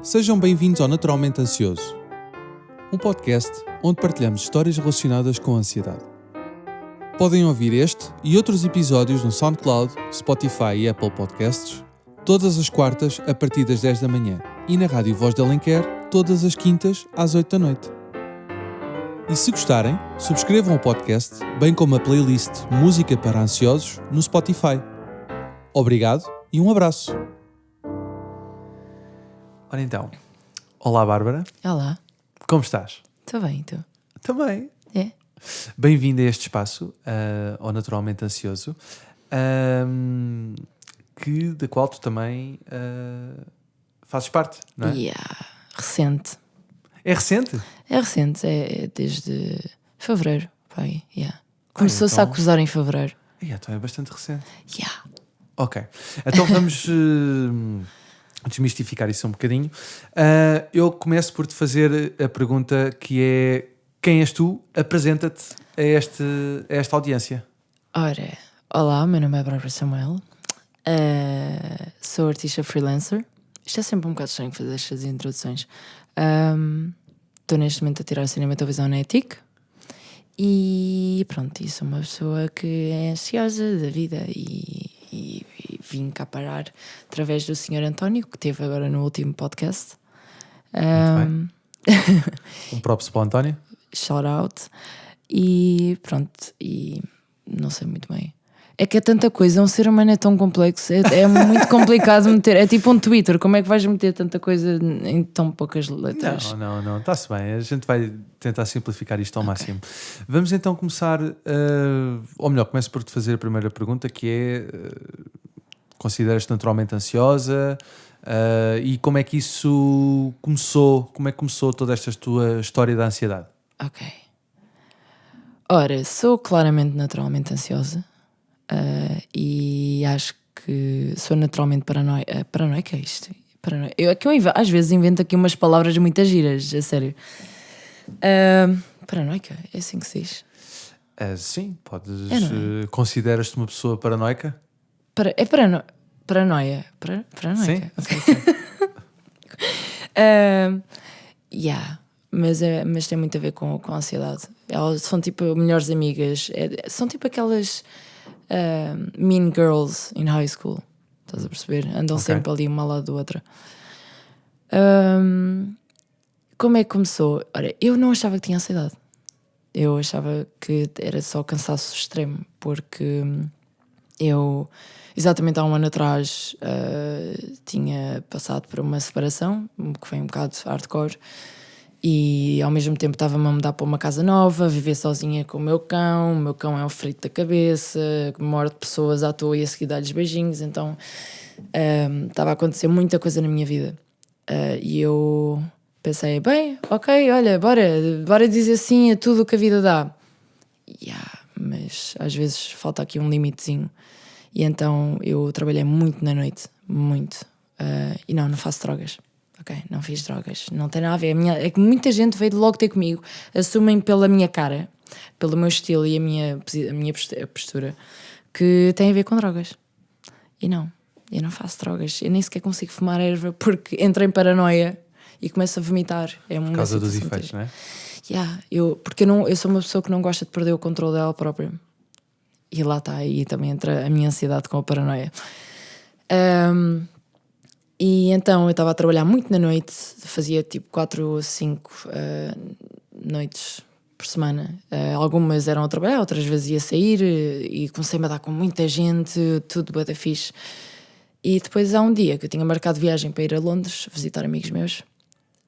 Sejam bem-vindos ao Naturalmente Ansioso, um podcast onde partilhamos histórias relacionadas com a ansiedade. Podem ouvir este e outros episódios no SoundCloud, Spotify e Apple Podcasts, todas as quartas a partir das 10 da manhã e na Rádio Voz de Alenquer, todas as quintas às 8 da noite. E se gostarem, subscrevam o podcast, bem como a playlist Música para Ansiosos no Spotify. Obrigado e um abraço. Ora então, olá Bárbara. Olá. Como estás? Estou bem, tu? Também. É? Bem-vindo a este espaço, ao Naturalmente Ansioso, da qual tu também fazes parte, não é? Recente. É recente? É recente, é desde fevereiro, pai. Começou-se então... a acusar em fevereiro. Então é bastante recente. Yeah. Ok, então vamos desmistificar isso um bocadinho. Eu começo por te fazer a pergunta que é: quem és tu? Apresenta-te a esta audiência. Ora, olá, meu nome é Bárbara Samuel, sou artista freelancer. Isto é sempre um bocado estranho fazer estas introduções. Estou neste momento a tirar cinema e televisão na ETIC e pronto, e sou uma pessoa que é ansiosa da vida e vim cá parar através do Sr. António, que teve agora no último podcast. Muito bem. Um props para o António. Shout out. E pronto, e não sei muito bem. É que é tanta coisa, um ser humano é tão complexo, é muito complicado meter. É tipo um Twitter, como é que vais meter tanta coisa em tão poucas letras? Não, está-se bem, a gente vai tentar simplificar isto ao máximo. Vamos então começar, ou melhor, começo por te fazer a primeira pergunta, que é: consideras-te naturalmente ansiosa? E como é que isso começou? Como é que começou toda esta tua história da ansiedade? Ok. Ora, sou claramente naturalmente ansiosa. E acho que sou naturalmente paranoica. Isto às vezes invento aqui umas palavras muito giras, a sério. Paranoica, é assim que se diz? Sim, podes. Consideras-te uma pessoa paranoica? Paranoia. Paranoica. Sim. Okay. Mas tem muito a ver com a ansiedade. Elas são tipo melhores amigas. São tipo aquelas mean girls in high school. Estás a perceber? Andam sempre ali uma ao lado da outra. Como é que começou? Ora, eu não achava que tinha ansiedade. Eu achava que era só cansaço extremo, porque eu, exatamente há um ano atrás, tinha passado por uma separação, que foi um bocado hardcore, e ao mesmo tempo estava-me a mudar para uma casa nova, viver sozinha com o meu cão é um frito da cabeça, morde pessoas à toa e a seguir dar-lhes beijinhos, então estava a acontecer muita coisa na minha vida. E eu pensei, bem, ok, olha, bora dizer sim a tudo o que a vida dá. Mas às vezes falta aqui um limitezinho. E então eu trabalhei muito na noite, muito. E não faço drogas. Ok, não fiz drogas, não tem nada a ver. É que muita gente veio logo ter comigo, assumem pela minha cara, pelo meu estilo e a minha postura, que tem a ver com drogas. E não, eu não faço drogas, eu nem sequer consigo fumar erva porque entro em paranoia e começo a vomitar. Por causa dos efeitos, não é? Porque eu sou uma pessoa que não gosta de perder o controle dela própria. E lá está, aí também entra a minha ansiedade com a paranoia. E então eu estava a trabalhar muito na noite, fazia tipo 4 ou 5 noites por semana. Algumas eram a trabalhar, outras vezes ia sair e comecei-me a dar com muita gente, tudo bué da fixe. E depois há um dia que eu tinha marcado viagem para ir a Londres, visitar amigos meus,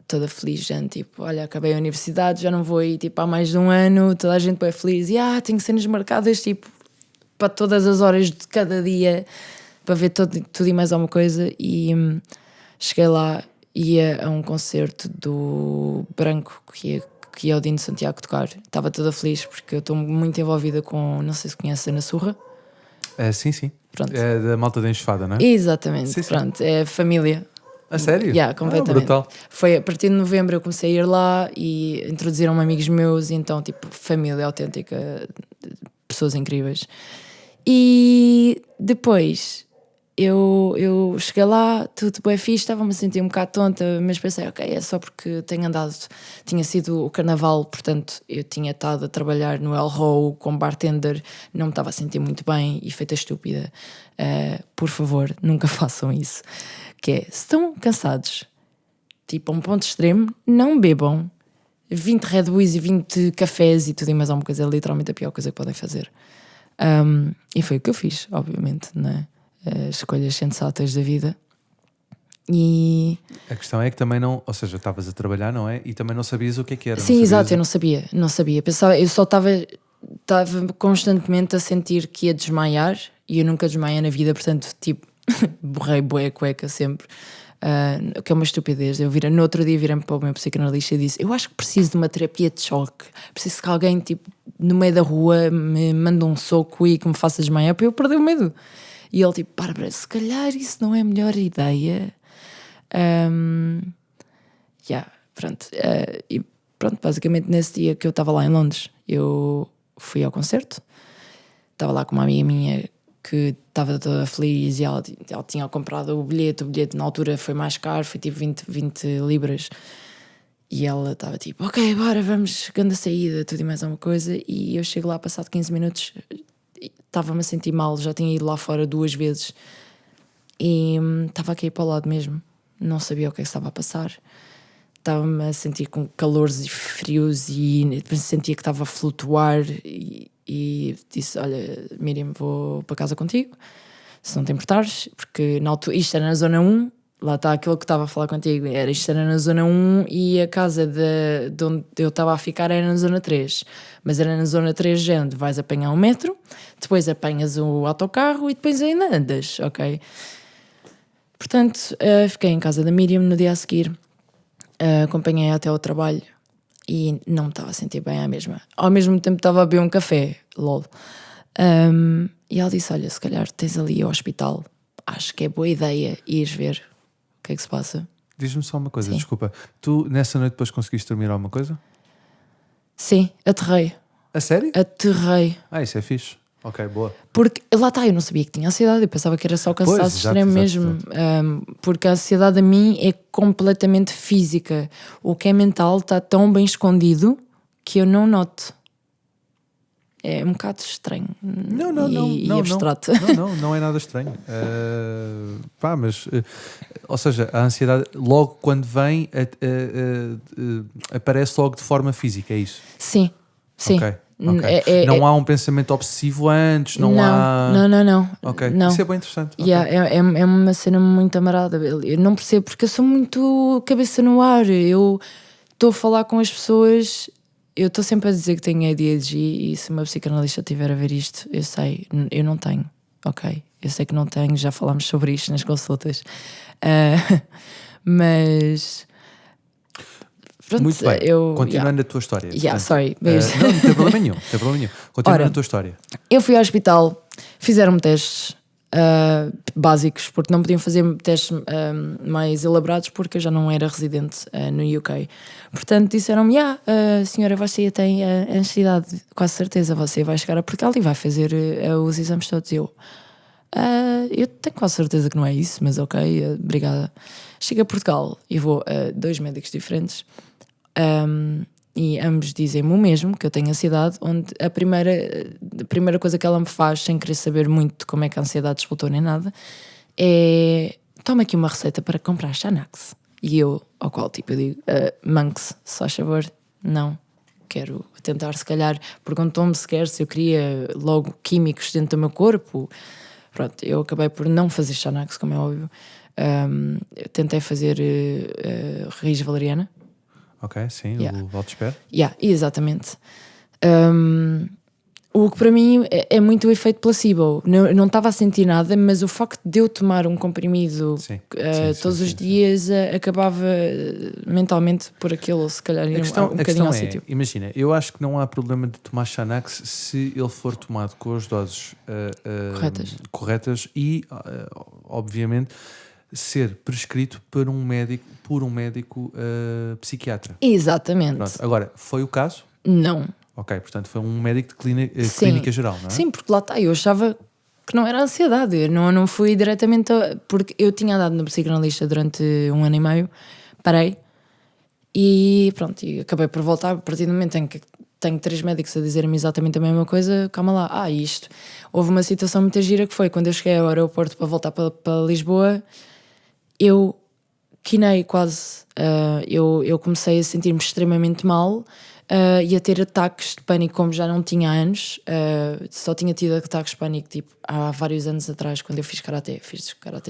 toda feliz, gente, tipo, olha, acabei a universidade, já não vou ir tipo, há mais de um ano, toda a gente bem feliz, e tenho cenas marcadas tipo para todas as horas de cada dia, para ver tudo e mais alguma coisa. E cheguei lá, ia a um concerto do Branco, que é o Dino Santiago tocar. Estava toda feliz porque eu estou muito envolvida com, não sei se conhece, Ana Surra. Sim. Pronto. É da malta da Enxofada, não é? Exatamente, sim. Pronto, é família. A sério? Completamente. Brutal. Foi a partir de novembro eu comecei a ir lá e introduziram-me amigos meus, e então tipo, família autêntica, pessoas incríveis. E depois eu cheguei lá, tudo bem fixe, estava-me a sentir um bocado tonta, mas pensei, ok, é só porque tinha sido o carnaval, portanto eu tinha estado a trabalhar no El Row como bartender, não me estava a sentir muito bem e feita estúpida. Por favor, nunca façam isso. Que é, se estão cansados, tipo a um ponto extremo, não bebam 20 Red Bulls e 20 cafés e tudo e mais alguma coisa, é literalmente a pior coisa que podem fazer. E foi o que eu fiz, obviamente, não é? Escolhas sensatas da vida. E a questão é que também não, ou seja, estavas a trabalhar, não é? E também não sabias o que é que era. sim, exato, eu não sabia. Pensava, eu só estava constantemente a sentir que ia desmaiar e eu nunca desmaio na vida, portanto, tipo, borrei bué a cueca sempre. O que é uma estupidez. No outro dia virei-me para o meu psicanalista e disse: eu acho que preciso de uma terapia de choque, preciso que alguém tipo no meio da rua me mande um soco e que me faça desmaiar para eu perder o medo. E ele tipo: Bárbara, se calhar isso não é a melhor ideia. E pronto, basicamente nesse dia que eu estava lá em Londres, eu fui ao concerto, estava lá com uma amiga minha que estava toda feliz e ela tinha comprado o bilhete na altura foi mais caro, foi tipo 20 libras, e ela estava tipo, ok, bora, vamos, grande saída, tudo e mais alguma coisa, e eu chego lá passado 15 minutos, estava-me a sentir mal, já tinha ido lá fora 2 vezes, e estava aqui para o lado mesmo, não sabia o que é que estava a passar, estava-me a sentir com calores e frios e sentia que estava a flutuar e disse, olha Miriam, vou para casa contigo se não te importares, porque isto era na zona 1, lá está aquilo que estava a falar contigo, isto era na zona 1 e a casa de onde eu estava a ficar era na zona 3, mas era na zona 3 onde vais apanhar um metro, depois apanhas o autocarro e depois ainda andas, ok? Portanto, fiquei em casa da Miriam no dia a seguir, acompanhei-a até ao trabalho e não me estava a sentir bem à mesma. Ao mesmo tempo estava a beber um café, lol. E ela disse, olha, se calhar tens ali ao hospital, acho que é boa ideia ires ver o que é que se passa. Diz-me só uma coisa, Sim. Desculpa, tu nessa noite depois conseguiste dormir alguma coisa? Sim, aterrei. A sério? Aterrei. Isso é fixe. Ok, boa. Porque lá está, eu não sabia que tinha ansiedade, eu pensava que era só cansaço extremo mesmo. Porque a ansiedade a mim é completamente física. O que é mental está tão bem escondido que eu não noto. É um bocado estranho e abstrato. Não é nada estranho. Ou seja, a ansiedade logo quando vem aparece logo de forma física, é isso? Sim. Okay. Não há um pensamento obsessivo antes, não. Ok, não. Isso é bem interessante. É uma cena muito amarada. Eu não percebo porque eu sou muito cabeça no ar. Eu estou a falar com as pessoas, eu estou sempre a dizer que tenho ADHD e se uma psicanalista estiver a ver isto, eu sei, eu não tenho, ok? Eu sei que não tenho, já falámos sobre isto nas consultas. Mas... Pronto, muito bem, continuando a tua história. Sorry. Não tem problema nenhum. Continuando a tua história. Eu fui ao hospital, fizeram-me testes básicos, porque não podiam fazer testes mais elaborados porque eu já não era residente no UK. Portanto, disseram-me, senhora, você tem ansiedade, quase certeza, você vai chegar a Portugal e vai fazer os exames todos. Eu tenho quase certeza que não é isso, mas ok, obrigada. Chego a Portugal e vou a 2 médicos diferentes. E ambos dizem-me o mesmo, que eu tenho ansiedade, onde a primeira coisa que ela me faz, sem querer saber muito de como é que a ansiedade disputou nem nada, é toma aqui uma receita para comprar Xanax. E eu, ao qual tipo, eu digo, Manx, se faz favor, não, quero tentar se calhar, perguntou-me se eu queria logo químicos dentro do meu corpo. Pronto, eu acabei por não fazer Xanax, como é óbvio. Eu tentei fazer raiz valeriana. Ok, sim, o Valtespero. Exatamente. O que para mim é muito o efeito placebo. Não estava a sentir nada, mas o facto de eu tomar um comprimido todos os dias acabava mentalmente por aquilo, se calhar, um bocadinho ao sítio. Imagina, eu acho que não há problema de tomar Xanax se ele for tomado com as doses corretas e, obviamente, ser prescrito por um médico psiquiatra. Exatamente. Pronto. Agora, foi o caso? Não. Ok, portanto foi um médico de clínica geral, não é? Sim, porque lá está, eu achava que não era ansiedade. Eu não fui diretamente. Porque eu tinha andado na psicanalista durante 1 ano e meio, parei e pronto, e acabei por voltar. A partir do momento em que tenho 3 médicos a dizerem-me exatamente a mesma coisa, calma lá, isto. Houve uma situação muito gira que foi quando eu cheguei ao aeroporto para voltar para Lisboa, eu quinei quase. Eu comecei a sentir-me extremamente mal. E a ter ataques de pânico como já não tinha há anos. Só tinha tido ataques de pânico tipo, há vários anos atrás, quando eu fiz karaté,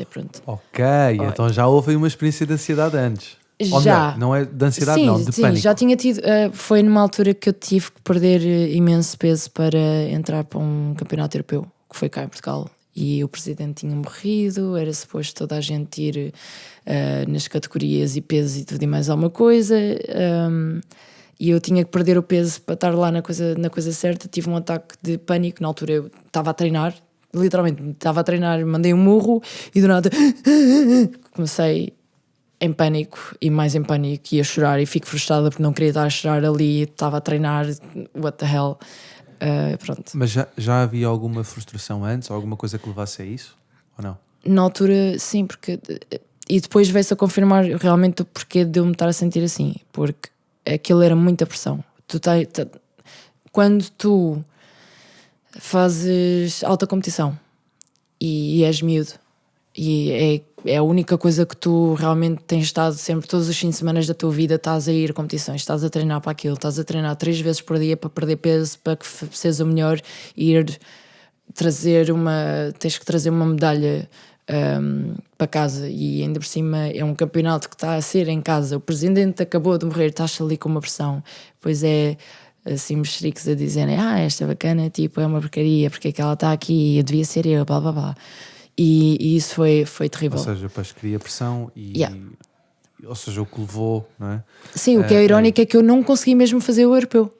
pronto. Ok, então já houve aí uma experiência de ansiedade antes. Ou Já. melhor, não é de ansiedade, Sim, não, de sim, pânico. já tinha tido. Foi numa altura que eu tive que perder imenso peso para entrar para um campeonato europeu, que foi cá em Portugal. E o presidente tinha morrido, era suposto toda a gente ir nas categorias e pesos e tudo e mais alguma coisa. E eu tinha que perder o peso para estar lá na coisa certa. Tive um ataque de pânico. Na altura eu estava a treinar, literalmente estava a treinar, mandei um murro e do nada comecei em pânico e mais em pânico e a chorar e fico frustrada porque não queria estar a chorar ali, estava a treinar, what the hell. Pronto. Mas já havia alguma frustração antes, alguma coisa que levasse a isso? Ou não? Na altura, sim, porque... E depois veio-se a confirmar realmente o porquê de eu me estar a sentir assim, porque aquilo era muita pressão. Quando tu fazes alta competição e és miúdo e é a única coisa que tu realmente tens estado sempre, todos os fins de semana da tua vida estás a ir a competições, estás a treinar para aquilo, estás a treinar 3 vezes por dia para perder peso, para que sejas o melhor e tens que trazer uma medalha para casa e ainda por cima é um campeonato que está a ser em casa, o presidente acabou de morrer, estás ali com uma pressão, pois é assim mexericos a dizerem esta bacana, tipo, é uma porcaria, porque é que ela está aqui, eu devia ser eu, blá blá blá. E isso foi terrível. Ou seja, depois cria pressão e... Yeah. Ou seja, o que levou, não é? Sim, o que é irónico é que eu não consegui mesmo fazer o europeu.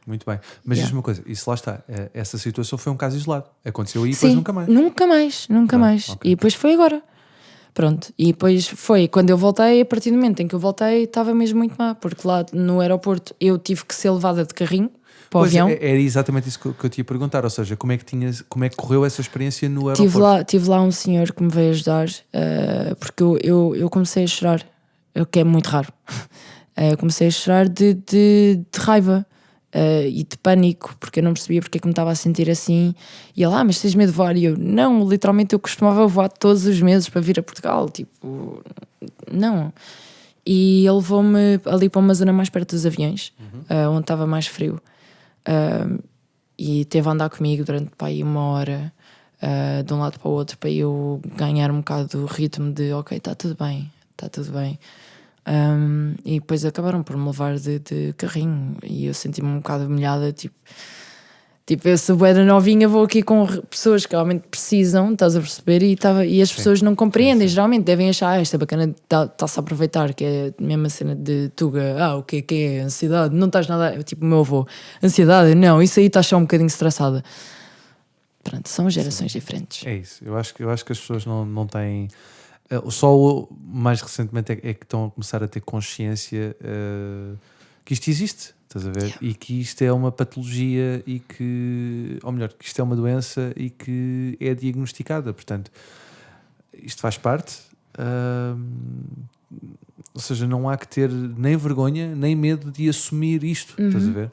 Muito bem. Mas diz-me uma coisa, isso lá está, essa situação foi um caso isolado. Aconteceu aí e depois Sim, nunca mais. Nunca mais. Okay. E depois foi agora. Pronto. E depois foi quando eu voltei, a partir do momento em que eu voltei, estava mesmo muito má, porque lá no aeroporto eu tive que ser levada de carrinho para o avião. Era exatamente isso que eu te ia perguntar, ou seja, como é que correu essa experiência no aeroporto? Tive lá um senhor que me veio ajudar, porque eu comecei a chorar, o que é muito raro. Comecei a chorar de raiva. E de pânico, porque eu não percebia porque é que me estava a sentir assim. E ele, mas tens medo de voar? E eu, não, literalmente eu costumava voar todos os meses para vir a Portugal, tipo, não. E ele levou-me ali para uma zona mais perto dos aviões, onde estava mais frio, e teve a andar comigo durante aí 1 hora, de um lado para o outro, para eu ganhar um bocado do ritmo de ok, está tudo bem. E depois acabaram por me levar de carrinho e eu senti-me um bocado humilhada, tipo eu sou bué da novinha, vou aqui com pessoas que realmente precisam, estás a perceber, e as pessoas não compreendem, geralmente devem achar esta bacana, está-se a aproveitar, que é a mesma cena de Tuga, o que é ansiedade, não estás nada, tipo o meu avô, ansiedade, não, isso aí estás só um bocadinho estressada. Pronto, são gerações diferentes. É isso, eu acho que as pessoas não têm... Só mais recentemente é que estão a começar a ter consciência que isto existe, estás a ver? Yeah. E que isto é uma patologia e que, ou melhor, que isto é uma doença e que é diagnosticada, portanto, isto faz parte, ou seja, não há que ter nem vergonha, nem medo de assumir isto, estás a ver?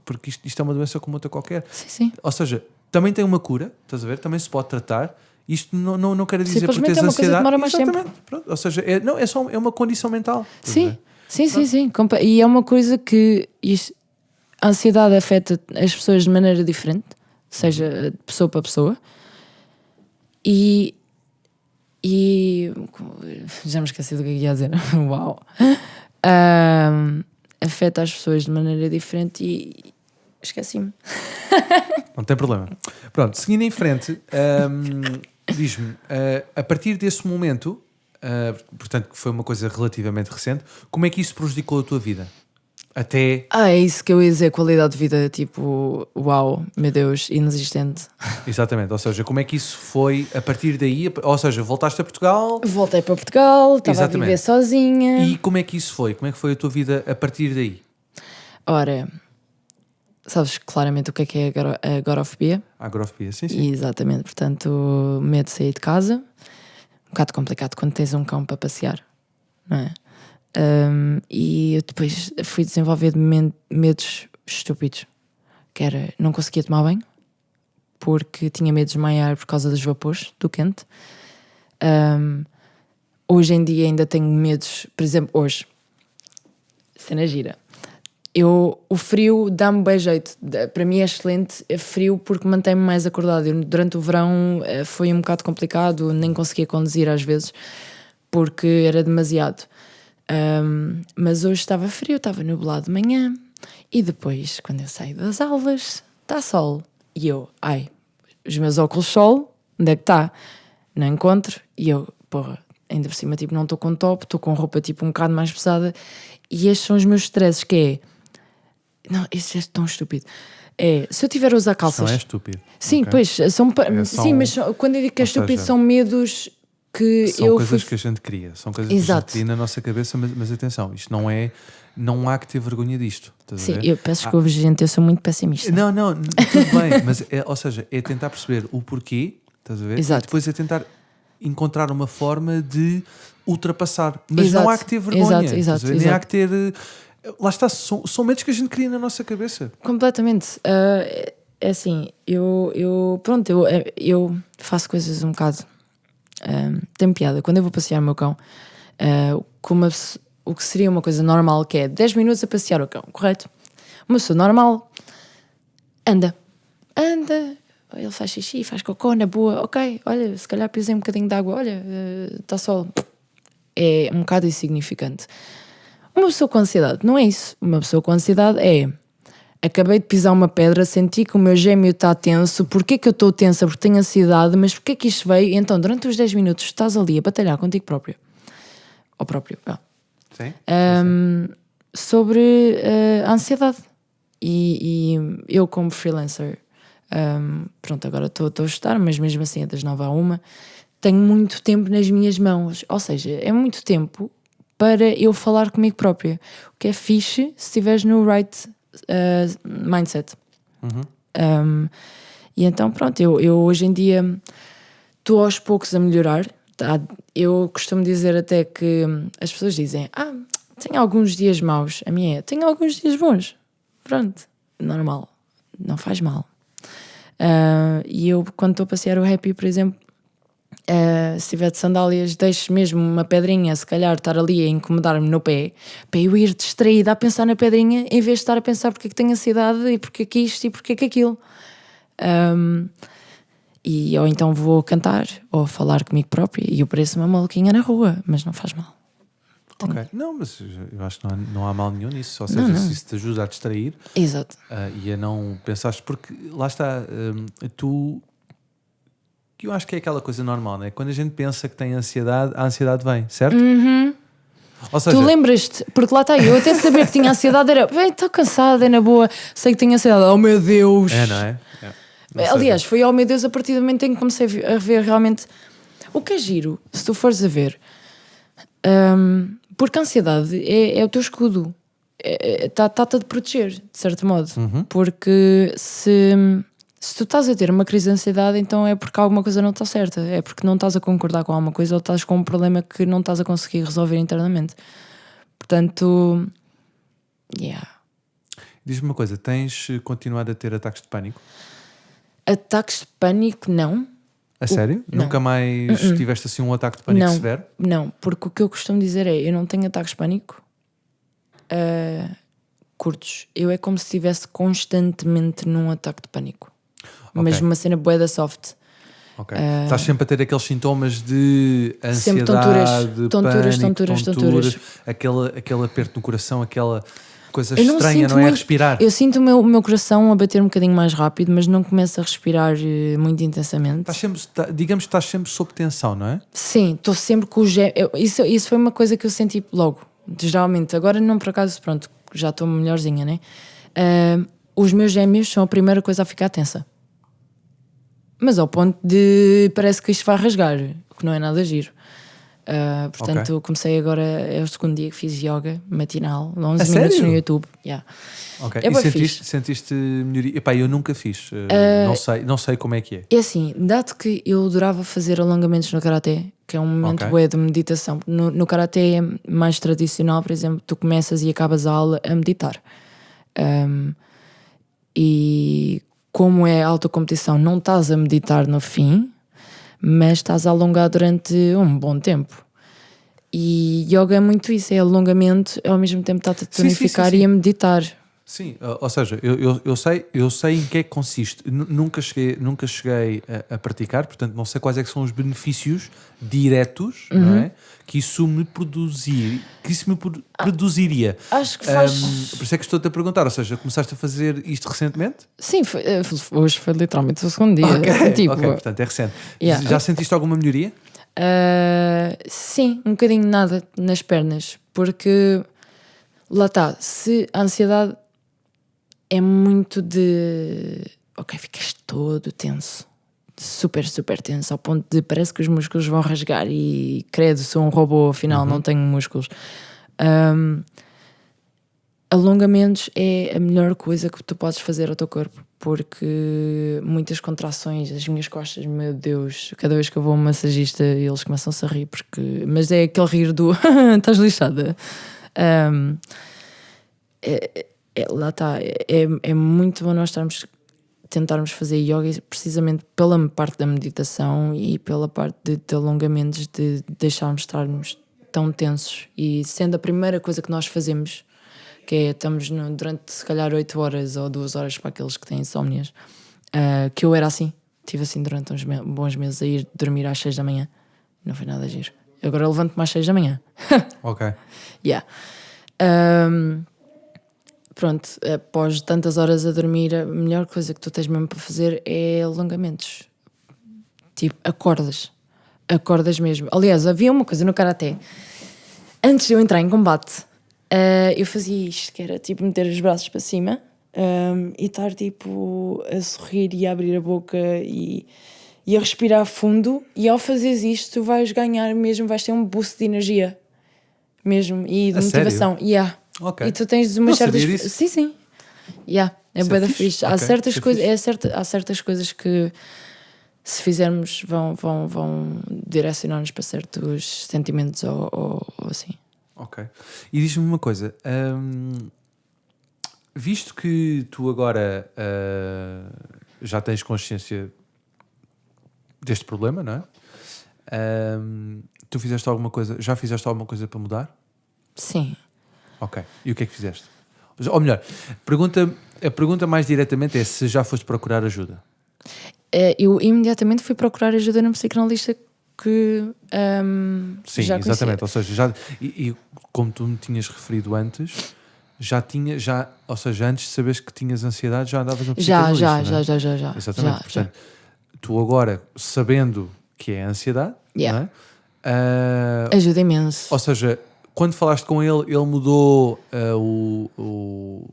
Porque isto é uma doença como outra qualquer. Sim. Ou seja, também tem uma cura, estás a ver? Também se pode tratar. Isto não quer dizer porque tens é uma ansiedade. Coisa que demora mais tempo. Pronto. Ou seja, é uma condição mental. Sim. E é uma coisa que a ansiedade afeta as pessoas de maneira diferente, seja de pessoa para pessoa. E já me esqueci do que ia dizer. Uau! Afeta as pessoas de maneira diferente e esqueci-me. Não tem problema. Pronto, seguindo em frente, diz-me, a partir desse momento, portanto que foi uma coisa relativamente recente, como é que isso prejudicou a tua vida? Até... é isso que eu ia dizer, qualidade de vida, tipo, uau, meu Deus, inexistente. Exatamente, ou seja, como é que isso foi a partir daí, ou seja, voltaste a Portugal? Voltei para Portugal, estava a viver sozinha. E como é que isso foi? Como é que foi a tua vida a partir daí? Ora, sabes claramente o que é a agorafobia? A agrofobia, sim. Exatamente, portanto, medo de sair de casa. Um bocado complicado quando tens um cão para passear, não é? E eu depois fui desenvolver medos estúpidos, que era, não conseguia tomar banho, porque tinha medo de desmaiar por causa dos vapores, do quente. Hoje em dia ainda tenho medos, por exemplo, hoje, cena gira. O frio dá-me bem jeito, para mim é excelente, é frio porque mantém-me mais acordado. Durante o verão foi um bocado complicado, nem conseguia conduzir às vezes, porque era demasiado. Mas hoje estava frio, estava nublado de manhã, e depois, quando eu saio das aulas, está sol. E eu, os meus óculos de sol, onde é que está? Não encontro. E eu, porra, ainda por cima, tipo, não estou com top, estou com roupa tipo um bocado mais pesada. E estes são os meus stresses, que é... Não, isso é tão estúpido. Se eu tiver a usar calças... Não é estúpido. Sim, okay? pois, sim, mas quando eu digo que é estúpido, seja, são medos que são coisas que a gente cria. São coisas Exato. que a gente cria na nossa cabeça, mas atenção, isto não é... Não há que ter vergonha disto. Sim, eu peço desculpa, gente, eu sou muito pessimista. Não, tudo bem, mas ou seja, é tentar perceber o porquê, estás a ver? Exato. E depois é tentar encontrar uma forma de ultrapassar. Mas não há que ter vergonha, exato. Nem há que ter... Lá está, são medos que a gente cria na nossa cabeça. Completamente. É assim, eu faço coisas um bocado... tem piada. Quando eu vou passear o meu cão, o que seria uma coisa normal, que é 10 minutos a passear o cão, correto? Uma pessoa normal anda, ele faz xixi, faz cocô na boa, ok, olha, se calhar pisei um bocadinho de água, olha, está sol. É um bocado insignificante. Uma pessoa com ansiedade não é isso. Uma pessoa com ansiedade é: acabei de pisar uma pedra, senti que o meu gêmeo está tenso. Porquê que eu estou tensa? Porque tenho ansiedade, mas porquê que isto veio? E então, durante os 10 minutos, estás ali a batalhar contigo próprio. Ou próprio, Sim. Sobre a ansiedade. E eu, como freelancer, pronto, agora estou a estudar, mas mesmo assim é das 9 à 1, tenho muito tempo nas minhas mãos. Ou seja, é muito tempo para eu falar comigo própria. O que é fixe se estiveres no right mindset. E então, pronto, eu hoje em dia estou aos poucos a melhorar. Eu costumo dizer até que as pessoas dizem: tenho alguns dias maus. A minha tenho alguns dias bons. Pronto, normal, não faz mal. E eu, quando estou a passear o Happy, por exemplo, se estiver de sandálias, deixo mesmo uma pedrinha, se calhar estar ali a incomodar-me no pé, para eu ir distraída a pensar na pedrinha, em vez de estar a pensar porque é que tenho ansiedade e porque é que isto e porque é que aquilo. Ou então vou cantar ou falar comigo própria e eu pareço uma maluquinha na rua, mas não faz mal. Ok, não, mas eu acho que não há mal nenhum nisso. Ou seja, se isso te ajuda a distrair. Exato. E a não pensares, porque lá está, que eu acho que é aquela coisa normal, não é? Quando a gente pensa que tem ansiedade, a ansiedade vem, certo? Ou seja, tu lembras-te, porque lá está eu até saber que tinha ansiedade era, estou cansada, é na boa, sei que tenho ansiedade, oh meu Deus. Não é? Aliás, foi oh meu Deus a partir do momento em que comecei a ver realmente o que é giro, se tu fores a ver, porque a ansiedade é o teu escudo, está-te a proteger, de certo modo, porque se tu estás a ter uma crise de ansiedade, então é porque alguma coisa não está certa, é porque não estás a concordar com alguma coisa ou estás com um problema que não estás a conseguir resolver internamente. Portanto, Diz-me uma coisa, tens continuado a ter ataques de pânico? Ataques de pânico, não. A sério? Não. Nunca mais tiveste assim um ataque de pânico severo? Não, porque o que eu costumo dizer é, eu não tenho ataques de pânico curtos. Eu é como se estivesse constantemente num ataque de pânico. Mas uma cena bué da soft. Ok. Estás sempre a ter aqueles sintomas de ansiedade, tonturas. Aquele aperto no coração, aquela coisa estranha, não é? A respirar. Eu sinto o meu coração a bater um bocadinho mais rápido, mas não começo a respirar muito intensamente. Digamos que estás sempre sob tensão, não é? Sim, estou sempre com o gêmeo. Isso foi uma coisa que eu senti logo, geralmente. Agora não, por acaso, pronto, já estou melhorzinha, né? Os meus gêmeos são a primeira coisa a ficar tensa. Mas ao ponto de parece que isto vai rasgar, o que não é nada giro. Portanto, comecei agora, é o segundo dia que fiz yoga matinal, 11 A minutos sério? no YouTube. Yeah. Ok. É E bué sentiste melhoria? Epá, eu nunca fiz. Não sei como é que é. É assim, dado que eu adorava fazer alongamentos no Karaté, que é um momento Ok. bué de meditação. No Karaté é mais tradicional, por exemplo, tu começas e acabas a aula a meditar. E como é alta competição, não estás a meditar no fim, mas estás a alongar durante um bom tempo. E yoga é muito isso, é alongamento, ao mesmo tempo está-te a tonificar e a meditar. Sim, ou seja, eu sei em que é que consiste. Nunca cheguei a praticar, portanto não sei quais é que são os benefícios diretos, não é? Que isso me produziria. Acho que faz... Por isso é que estou-te a perguntar, ou seja, começaste a fazer isto recentemente? Sim, hoje foi literalmente o segundo dia. Ok, portanto é recente. Yeah. Já sentiste alguma melhoria? Sim, um bocadinho nada nas pernas, porque lá está, se a ansiedade é muito de ok, ficas todo tenso, super, super tenso, ao ponto de parece que os músculos vão rasgar e credo, sou um robô, afinal não tenho músculos. Alongamentos é a melhor coisa que tu podes fazer ao teu corpo, porque muitas contrações, as minhas costas, meu Deus, cada vez que eu vou a um massagista eles começam-se a rir, mas é aquele rir do estás lixada. Lá está, é muito bom nós tentarmos fazer yoga precisamente pela parte da meditação e pela parte de alongamentos, de deixarmos estarmos tão tensos, e sendo a primeira coisa que nós fazemos, que é estamos durante se calhar 8 horas ou 2 horas para aqueles que têm insómnias, que eu era assim, estive assim durante uns bons meses a ir dormir às 6 da manhã, não foi nada giro. Agora levanto-me às 6 da manhã. Ok. Yeah. Pronto, após tantas horas a dormir, a melhor coisa que tu tens mesmo para fazer é alongamentos. Tipo, acordas mesmo. Aliás, havia uma coisa no Karaté, antes de eu entrar em combate, eu fazia isto, que era tipo meter os braços para cima e estar tipo a sorrir e a abrir a boca e a respirar fundo, e ao fazeres isto tu vais ganhar mesmo, vais ter um boost de energia mesmo e de motivação. Yeah. Ok. E tu tens Não umas certas... sabia disso. Sim. Yeah. É Isso bué é da fixe. fixe. Ok, Há certas isso é coisas, fixe. há certas coisas que se fizermos vão direcionar-nos para certos sentimentos ou assim. Ok. E diz-me uma coisa, visto que tu agora já tens consciência deste problema, não é? Tu já fizeste alguma coisa para mudar? Sim. Ok. E o que é que fizeste? Ou melhor, a pergunta mais diretamente é se já foste procurar ajuda. Eu imediatamente fui procurar ajuda num psicanalista que Sim, já conhecia. exatamente. Ou seja, e como tu me tinhas referido antes, ou seja, antes de saberes que tinhas ansiedade, já andavas no psicanalista, não é? Já. Exatamente. Portanto, tu agora, sabendo que é ansiedade, Yeah. não é? Ajuda imenso. Ou seja, quando falaste com ele mudou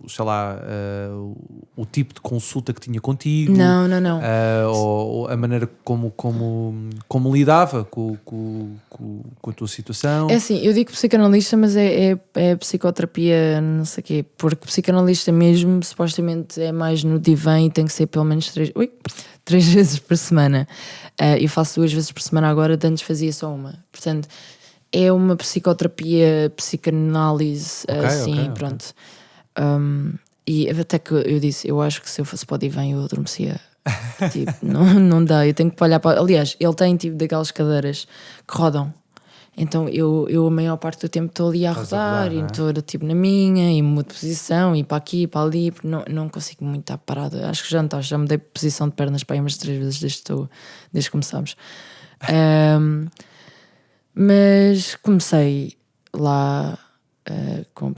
sei lá, o tipo de consulta que tinha contigo? Não. Ou a maneira como lidava com a tua situação? É assim, eu digo psicanalista, mas é psicoterapia, não sei o quê, porque psicanalista mesmo, supostamente é mais no divã e tem que ser pelo menos 3 vezes por semana. Eu faço 2 vezes por semana agora, de antes fazia só uma. Portanto, é uma psicoterapia, psicanálise, assim, pronto. E até que eu disse, eu acho que se eu fosse para o divã eu adormecia. Tipo, não dá, eu tenho que olhar para... Aliás, ele tem tipo daquelas cadeiras que rodam. Então eu a maior parte do tempo estou ali a rodar e estou tipo na minha e mudo de posição e para aqui e para ali, porque não consigo muito estar parada. Acho que já mudei de posição de pernas para aí umas 3 vezes desde que começámos. Mas comecei lá com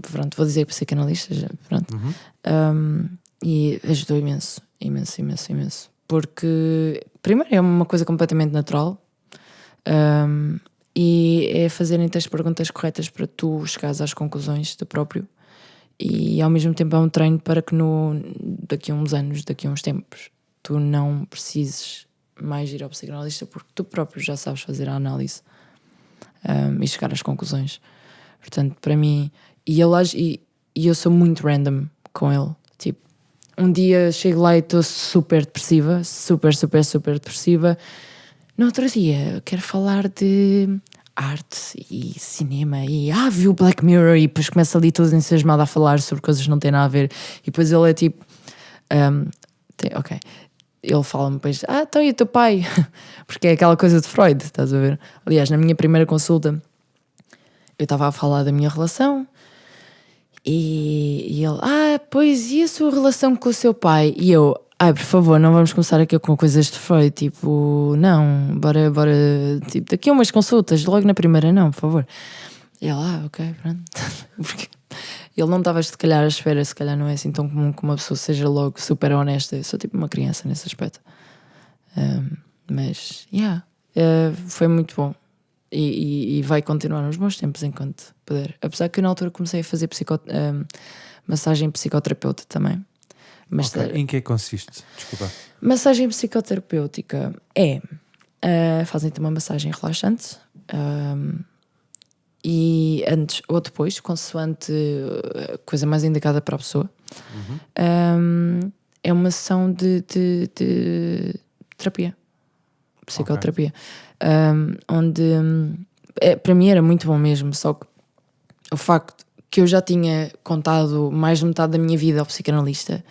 pronto, vou dizer psicanalista já, pronto. E ajudou imenso, porque primeiro é uma coisa completamente natural, e é fazerem-te as perguntas corretas para tu chegares às conclusões do próprio, e ao mesmo tempo é um treino para que daqui a uns anos, daqui a uns tempos, tu não precises mais ir ao psicanalista, porque tu próprio já sabes fazer a análise. e chegar às conclusões. Portanto, para mim, e eu sou muito random com ele. Tipo, um dia chego lá e estou super depressiva, super depressiva. No outro dia, quero falar de arte e cinema e viu Black Mirror e depois começa ali todo entusiasmado a falar sobre coisas que não têm nada a ver. E depois ele é tipo, ok. Ele fala-me depois, então e o teu pai? Porque é aquela coisa de Freud, estás a ver? Aliás, na minha primeira consulta, eu estava a falar da minha relação e ele, pois, e a sua relação com o seu pai? E eu, por favor, não vamos começar aqui com coisas de Freud, tipo, não, bora, tipo, daqui a umas consultas, logo na primeira, não, por favor. E ele, ok, pronto. Porque ele não estava, se calhar, à espera, se calhar não é assim tão comum que uma pessoa seja logo super honesta. Eu sou tipo uma criança nesse aspecto. Mas, foi muito bom. E vai continuar nos bons tempos enquanto puder. Apesar que eu na altura comecei a fazer massagem psicoterapeuta também. Mas Em que é que consiste? Desculpa. Massagem psicoterapêutica fazem-te uma massagem relaxante e antes ou depois, consoante a coisa mais indicada para a pessoa. É uma sessão de terapia, psicoterapia, onde para mim era muito bom mesmo, só que o facto que eu já tinha contado mais de metade da minha vida ao psicanalista,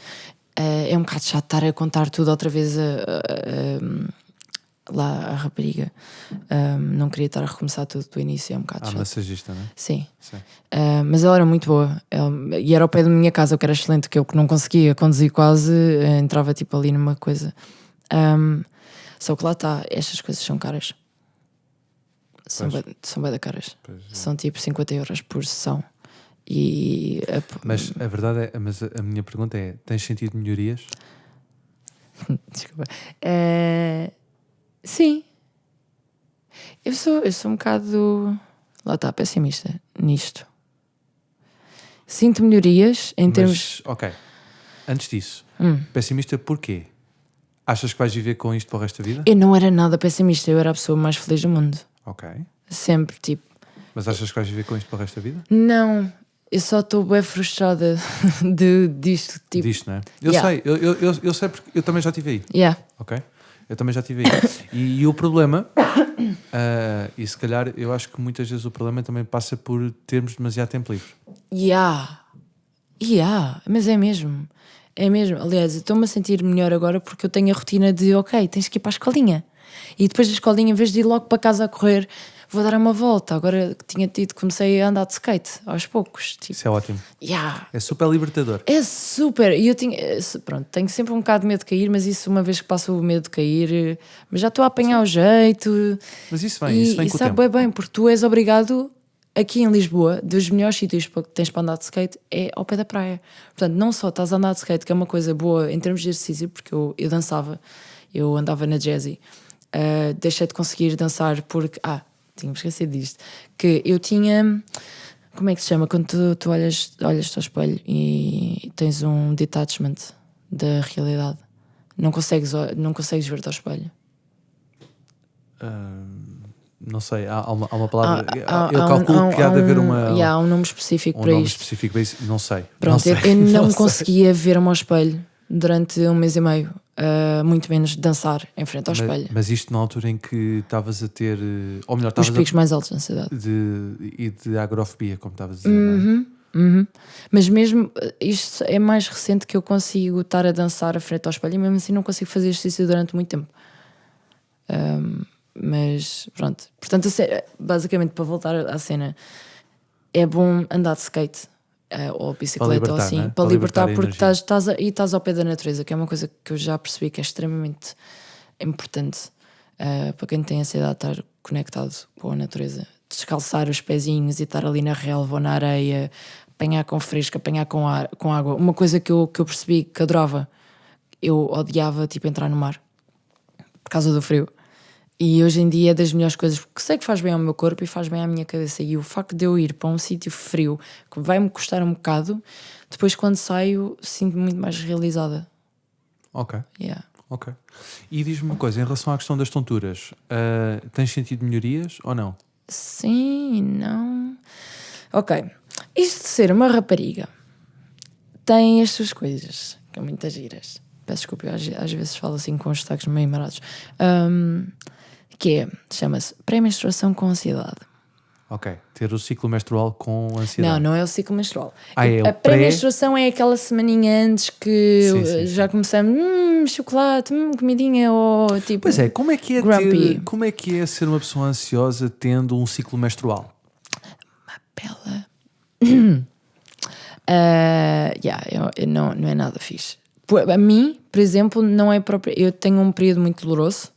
é um bocado chato estar a contar tudo outra vez lá à rapariga. Não queria estar a recomeçar tudo do início, é um bocado chato. Massagista, não é? Sim. Mas ela era muito boa. E era ao pé da minha casa, o que era excelente, que eu que não conseguia conduzir quase, entrava tipo ali numa coisa. Só que lá está, estas coisas são caras. São bem da caras. São tipo 50 euros por sessão. Mas a verdade é, mas a minha pergunta é, tens sentido melhorias? Desculpa. Sim. Eu sou um bocado, lá está, pessimista nisto. Sinto melhorias em termos... Ok, antes disso, pessimista porquê? Achas que vais viver com isto para o resto da vida? Eu não era nada pessimista, eu era a pessoa mais feliz do mundo. Ok. Sempre, tipo... Mas achas que vais viver com isto para o resto da vida? Não, eu só estou bem frustrada disto, tipo... Disto, não é? Eu sei porque eu também já estive aí. Ok? Eu também já estive aí. E o problema, e se calhar eu acho que muitas vezes o problema também passa por termos demasiado tempo livre. Mas é mesmo. É mesmo. Aliás, eu estou-me a sentir melhor agora porque eu tenho a rotina de, ok, tens que ir para a escolinha. E depois da escolinha, em vez de ir logo para casa a correr, vou dar uma volta. Agora que comecei a andar de skate aos poucos. Tipo, isso é ótimo. É super libertador. É super. E eu tenho sempre um bocado de medo de cair, mas isso, uma vez que passo o medo de cair, mas já estou a apanhar o jeito. Mas isso vem com o tempo. Sabe bem, porque tu és obrigado, aqui em Lisboa, dos melhores sítios que tens para andar de skate é ao pé da praia. Portanto, não só estás a andar de skate, que é uma coisa boa em termos de exercício, porque eu dançava, eu andava na Jazzy. Deixei de conseguir dançar porque... tinha-me esquecido disto. Que eu tinha... Como é que se chama? Quando tu olhas ao espelho e tens um detachment da realidade. Não consegues ver-te ao espelho. Não sei, há uma palavra... eu calculo que há de haver uma... Há um nome específico para isto. Específico para isso. Não sei. Pronto, não sei. Eu não conseguia ver-me ao espelho durante 1 mês e meio. Muito menos dançar em frente ao espelho. Mas isto na altura em que estavas a ter, ou melhor, os picos mais altos da ansiedade e de agorafobia, como estavas a dizer. Mas mesmo isto é mais recente, que eu consigo estar a dançar à frente ao espelho e mesmo assim não consigo fazer exercício durante muito tempo. Mas pronto, portanto, basicamente, para voltar à cena, é bom andar de skate ou bicicleta ou assim, para libertar porque estás ao pé da natureza, que é uma coisa que eu já percebi que é extremamente importante para quem tem ansiedade, estar conectado com a natureza, descalçar os pezinhos e estar ali na relva ou na areia, apanhar com fresco, apanhar com água. Uma coisa que eu percebi que adorava, eu odiava tipo entrar no mar por causa do frio. E hoje em dia é das melhores coisas, porque sei que faz bem ao meu corpo e faz bem à minha cabeça. E o facto de eu ir para um sítio frio, que vai-me custar um bocado, depois quando saio sinto-me muito mais realizada. Ok. E diz-me uma coisa, em relação à questão das tonturas, tens sentido melhorias ou não? sim e não. Ok. Isto de ser uma rapariga tem as suas coisas, que são muitas giras. Peço desculpa, eu às vezes falo assim com os sotaques meio marados. Chama-se pré-menstruação com ansiedade. Ok, ter o ciclo menstrual com ansiedade. Não é o ciclo menstrual. É o a pré-menstruação é aquela semaninha antes que Sim. já começamos, chocolate, comidinha ou tipo. Pois é, como é que é grumpy. como é que é ser uma pessoa ansiosa tendo um ciclo menstrual? Pela. Não é nada fixe. A mim, por exemplo, não é próprio. Eu tenho um período muito doloroso,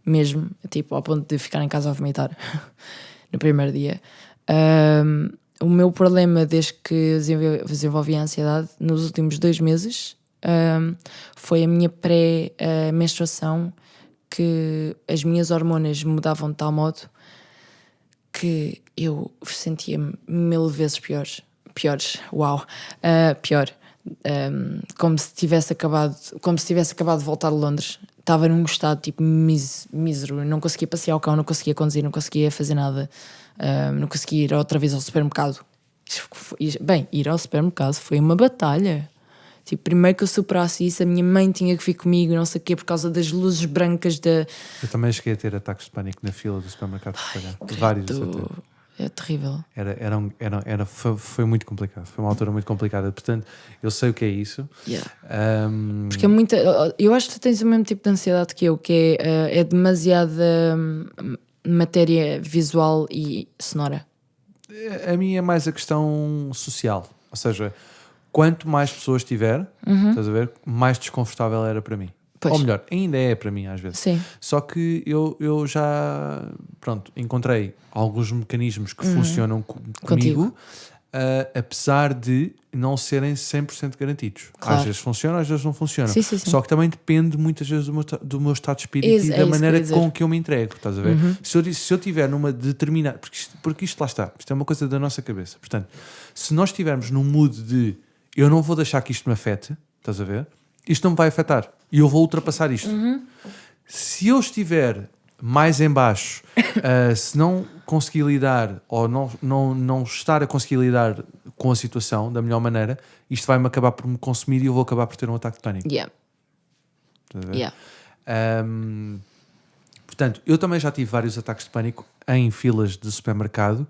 mesmo, tipo, ao ponto de ficar em casa a vomitar no primeiro dia. O meu problema desde que desenvolvi a ansiedade nos últimos 2 meses foi a minha pré-menstruação, que as minhas hormonas mudavam de tal modo que eu sentia-me 1000 vezes pior. Como se tivesse acabado de voltar de Londres. Estava num estado tipo mísero, não conseguia passear o cão, não conseguia conduzir, não conseguia fazer nada, não conseguia ir outra vez ao supermercado. Bem, ir ao supermercado foi uma batalha. Tipo, primeiro que eu superasse isso, a minha mãe tinha que vir comigo, não sei o quê, por causa das luzes brancas da... Eu também cheguei a ter ataques de pânico na fila do supermercado de pagar. Vários até. É terrível. Foi muito complicado. Foi uma altura muito complicada. Portanto, eu sei o que é isso. Yeah. Porque é muita... Eu acho que tu tens o mesmo tipo de ansiedade que eu, que é demasiada matéria visual e sonora. A minha é mais a questão social. Ou seja, quanto mais pessoas tiver, estás a ver, mais desconfortável era para mim. Pois. Ou melhor, ainda é para mim às vezes. Sim. Só que eu já, encontrei alguns mecanismos que funcionam comigo, apesar de não serem 100% garantidos. Claro. Às vezes funcionam, às vezes não funcionam. Sim. Só que também depende muitas vezes do meu estado de espírito e da maneira com que eu me entrego, estás a ver? Se eu tiver numa determinada... Porque isto lá está, isto é uma coisa da nossa cabeça. Portanto, se nós estivermos num mood de eu não vou deixar que isto me afete, estás a ver? Isto não me vai afetar e eu vou ultrapassar isto. Se eu estiver mais em baixo, se não conseguir lidar ou não estar a conseguir lidar com a situação da melhor maneira, isto vai-me acabar por me consumir e eu vou acabar por ter um ataque de pânico. Estás a ver? Portanto, eu também já tive vários ataques de pânico em filas de supermercado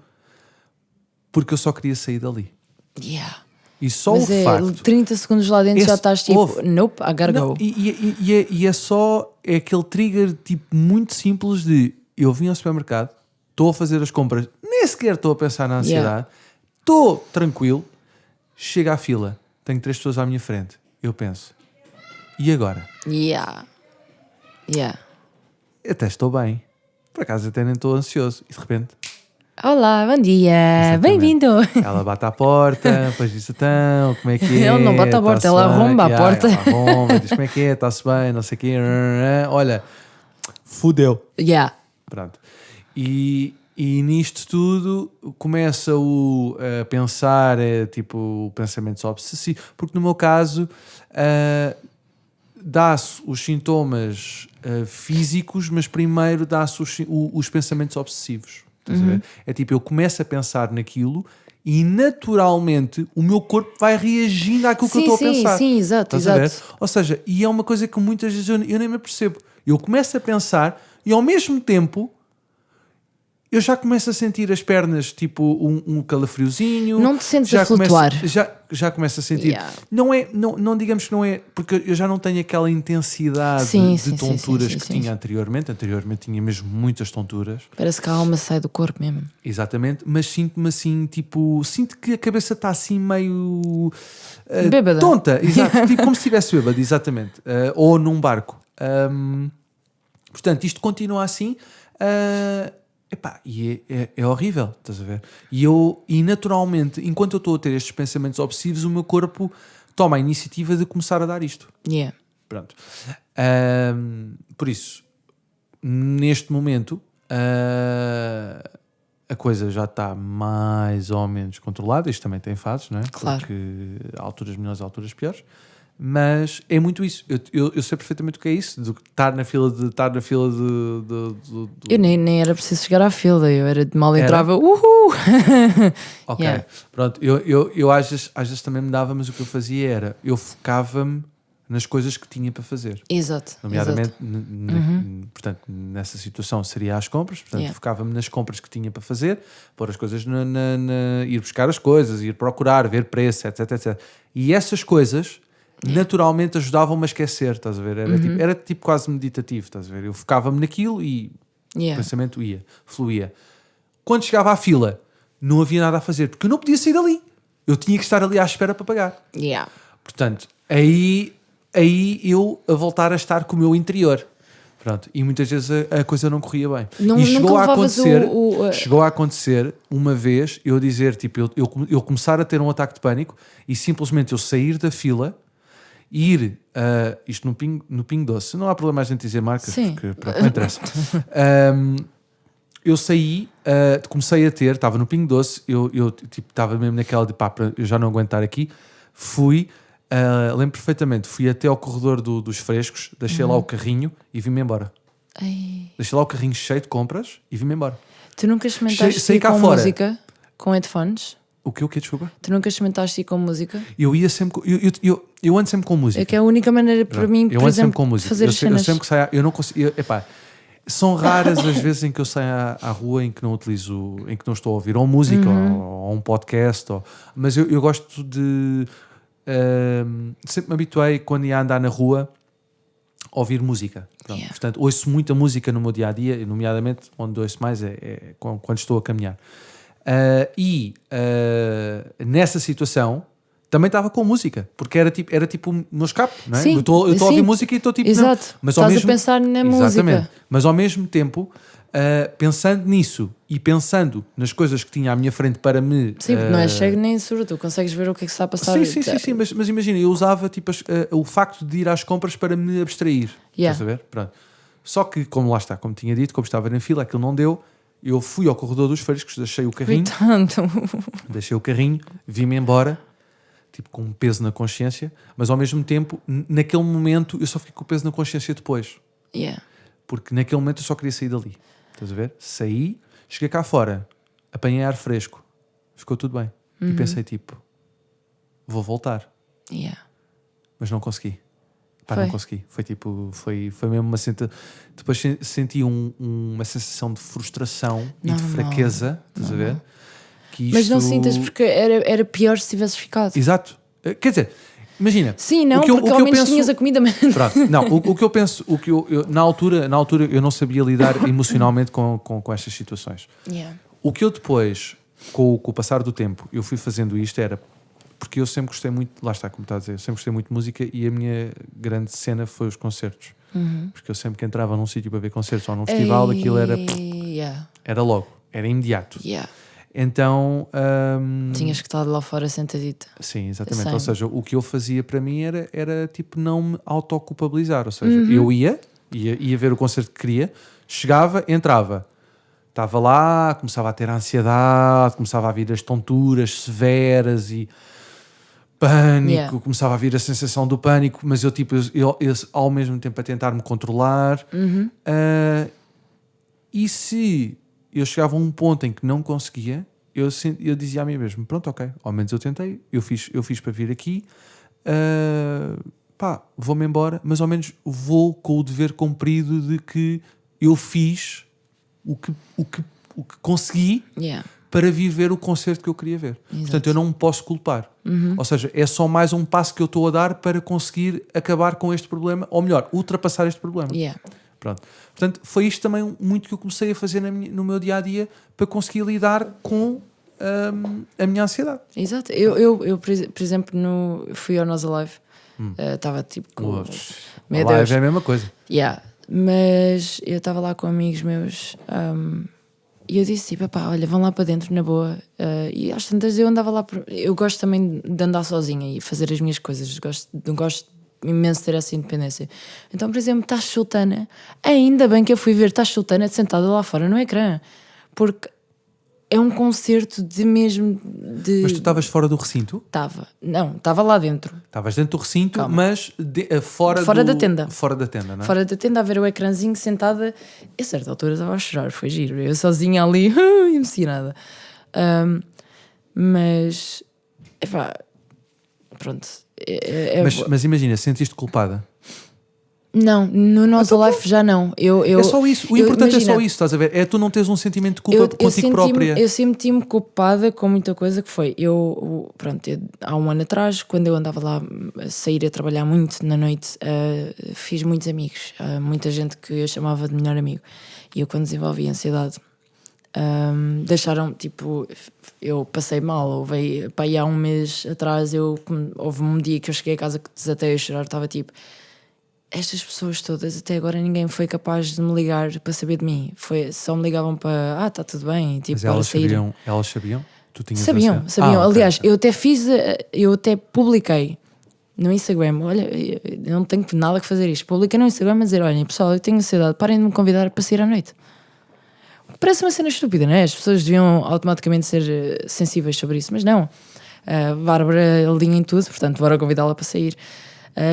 porque eu só queria sair dali. E só Mas o facto... 30 segundos lá dentro já estás tipo, nope, I gotta go. E é aquele trigger tipo muito simples de eu vim ao supermercado, estou a fazer as compras, nem sequer estou a pensar na ansiedade, estou tranquilo, chego à fila, tenho 3 pessoas à minha frente, eu penso, e agora? Até estou bem, por acaso até nem estou ansioso, e de repente... Olá, bom dia, bem-vindo. Ela bate à porta, depois diz então, como é que é? Ele não bate à porta, ela arromba a porta. Ela arromba, diz como é que é, está-se bem, não sei o quê. Olha, fudeu. Pronto. E nisto tudo começa a pensar, tipo, pensamentos obsessivos, porque no meu caso dá-se os sintomas físicos, mas primeiro dá-se os pensamentos obsessivos. Estás a ver? É tipo, eu começo a pensar naquilo e naturalmente o meu corpo vai reagindo àquilo que eu estou a pensar. Sim, exato. Ou seja, e é uma coisa que muitas vezes eu nem me apercebo. Eu começo a pensar e ao mesmo tempo eu já começo a sentir as pernas tipo um calafriozinho. Não te sentes a flutuar. Já começo a sentir. Não digamos que não é, porque eu já não tenho aquela intensidade de tonturas que tinha anteriormente. Anteriormente tinha mesmo muitas tonturas. Parece que a alma sai do corpo mesmo. Exatamente, mas sinto-me assim, tipo, sinto que a cabeça está assim meio bêbada. Tonta, exato, tipo como se estivesse bêbada, exatamente, ou num barco. Portanto, isto continua assim. E é horrível, estás a ver? E naturalmente, enquanto eu estou a ter estes pensamentos obsessivos, o meu corpo toma a iniciativa de começar a dar isto. Pronto. Por isso, neste momento, a coisa já está mais ou menos controlada. Isto também tem fases, não é? Claro. Porque há alturas melhores, há alturas piores. Mas é muito isso. Eu sei perfeitamente o que é isso, de estar na fila de. Eu nem era preciso chegar à fila, eu era de mal Era? entrava, uhul! Ok, Yeah. pronto, eu às vezes também me dava, mas o que eu fazia era, eu focava-me nas coisas que tinha para fazer. Exato. Nomeadamente, Uhum. portanto, nessa situação seria as compras, portanto, Yeah. focava-me nas compras que tinha para fazer, pôr as coisas, ir buscar as coisas, ir procurar, ver preço, etc. E essas coisas, naturalmente, ajudavam-me a esquecer, estás a ver? Era tipo quase meditativo, estás a ver? Eu focava-me naquilo e o Yeah. pensamento fluía. Quando chegava à fila, não havia nada a fazer, porque eu não podia sair dali. Eu tinha que estar ali à espera para pagar. Yeah. Portanto, aí eu a voltar a estar com o meu interior. Pronto, e muitas vezes a coisa não corria bem. E chegou a acontecer uma vez eu dizer, tipo, eu começar a ter um ataque de pânico e simplesmente eu sair da fila e ir, isto no Pingo Doce, não há problema a gente dizer marcas, Sim. porque pronto, não interessa. Eu saí, comecei a ter, estava no Pingo Doce, eu tipo, estava mesmo naquela de pá, eu já não aguentar aqui, fui, lembro perfeitamente, fui até ao corredor dos frescos, deixei lá o carrinho e vim-me embora. Ai. Deixei lá o carrinho cheio de compras e vim-me embora. Tu nunca experimentaste Saí ir cá com fora. música? Com headphones? O que, desculpa? Tu nunca experimentaste ir com música? Eu ia sempre, eu ando sempre com música. É que é a única maneira para mim, Eu por ando sempre exemplo, com de música. fazer as Eu cenas. sempre que saio, eu não consigo, epá, são raras as vezes em que eu saio à rua em que não utilizo, em que não estou a ouvir ou música ou um podcast, mas eu gosto de sempre me habituei quando ia andar na rua a ouvir música. Pronto. Yeah. Portanto, ouço muita música no meu dia-a-dia, e nomeadamente onde ouço mais é quando estou a caminhar. Nessa situação também estava com música, porque era tipo o meu escape, não é? Sim, Eu estou a sim. ouvir música e estou tipo... Exato. Não, mas ao Estás mesmo, a pensar na exatamente, música. mas ao mesmo tempo, pensando nisso e pensando nas coisas que tinha à minha frente para me... Sim, porque não é cego nem surdo, tu consegues ver o que é que está a passar. Sim, mas imagina, eu usava tipo, o facto de ir às compras para me abstrair. Yeah. Estás a ver? Pronto. Só que, como lá está, como tinha dito, como estava na fila, aquilo não deu, eu fui ao corredor dos frescos, deixei o carrinho, vim-me embora, tipo com um peso na consciência, mas ao mesmo tempo, naquele momento, eu só fiquei com o peso na consciência depois. Yeah. Porque naquele momento eu só queria sair dali. Estás a ver? Saí, cheguei cá fora, apanhei ar fresco, ficou tudo bem. E pensei tipo, vou voltar. Yeah. Mas não consegui. Pá, Foi. não consegui. Foi tipo, foi mesmo uma depois senti uma sensação de frustração e de Normal. fraqueza, estás a ver? Que Mas não isto- sintas porque era pior se tivesses ficado. Exato. Quer dizer, imagina. Sim, não, o que eu- porque o que ao eu menos penso- tinhas a comida mesmo. Pronto, não, o que eu penso, na altura eu não sabia lidar emocionalmente com estas situações. Yeah. O que eu depois, com o passar do tempo, eu fui fazendo isto era porque eu sempre gostei muito, lá está, como está a dizer, eu sempre gostei muito de música e a minha grande cena foi os concertos. Porque eu sempre que entrava num sítio para ver concertos ou num festival, aquilo Yeah. era logo, era imediato. Yeah. Então, Tinhas que estar lá fora sentadito. sim, exatamente. Same. Ou seja, o que eu fazia para mim era tipo não me autoculpabilizar. Ou seja, eu ia ver o concerto que queria, chegava, entrava, estava lá, começava a ter ansiedade, começava a vir as tonturas severas e pânico, Yeah. começava a vir a sensação do pânico, mas eu ao mesmo tempo a tentar me controlar. E se eu chegava a um ponto em que não conseguia, eu dizia a mim mesmo, pronto, ok, ao menos eu tentei, eu fiz para vir aqui, vou-me embora, mas ao menos vou com o dever cumprido de que eu fiz o que consegui Yeah. para vir ver o concerto que eu queria ver. Portanto, eu não me posso culpar. Ou seja, é só mais um passo que eu estou a dar para conseguir acabar com este problema, ou melhor, ultrapassar este problema. Yeah. Pronto. Portanto, foi isto também muito que eu comecei a fazer no meu dia-a-dia para conseguir lidar com a minha ansiedade. Exato. Eu por exemplo, fui ao Nós Alive. Estava tipo com... Meu Live Deus. é a mesma coisa. Yeah. Mas eu estava lá com amigos meus e eu disse tipo, pá, olha, vão lá para dentro na boa. E às tantas eu andava lá eu gosto também de andar sozinha e fazer as minhas coisas, gosto imenso de ter essa independência. Então, por exemplo, estás sultana, ainda bem que eu fui ver, estás sultana sentada lá fora no ecrã, porque é um concerto de mesmo de... Mas tu estavas fora do recinto? Estava lá dentro. Estavas dentro do recinto, Calma. mas fora da tenda. Fora da tenda, não é? Fora da tenda, a ver o ecrãzinho, sentada. A certa altura estava a chorar, foi giro. Eu sozinha ali, emocionada. Mas, epá, pronto. Mas imagina, sentiste culpada? Não, no nosso life já não. É só isso. O importante imagina, é só isso, estás a ver? É tu não teres um sentimento de culpa contigo própria. Eu senti-me culpada com muita coisa que foi. Há um ano atrás, quando eu andava lá a sair a trabalhar muito na noite, fiz muitos amigos. Muita gente que eu chamava de melhor amigo. E eu, quando desenvolvi ansiedade, deixaram, tipo, eu passei mal. Houve há um mês atrás, houve um dia que eu cheguei a casa que desatei a chorar, estava tipo... Estas pessoas todas, até agora ninguém foi capaz de me ligar para saber de mim. Só me ligavam para, está tudo bem, tipo, mas para sair. Elas sabiam? Tu tinhas Sabiam. Okay. Aliás, eu até publiquei no Instagram, olha, eu não tenho nada que fazer isto. Publiquei no Instagram a dizer, olhem pessoal, eu tenho ansiedade, parem de me convidar para sair à noite. Parece uma cena estúpida, não é? As pessoas deviam automaticamente ser sensíveis sobre isso, mas não. A Bárbara alinha em tudo, portanto, bora convidá-la para sair.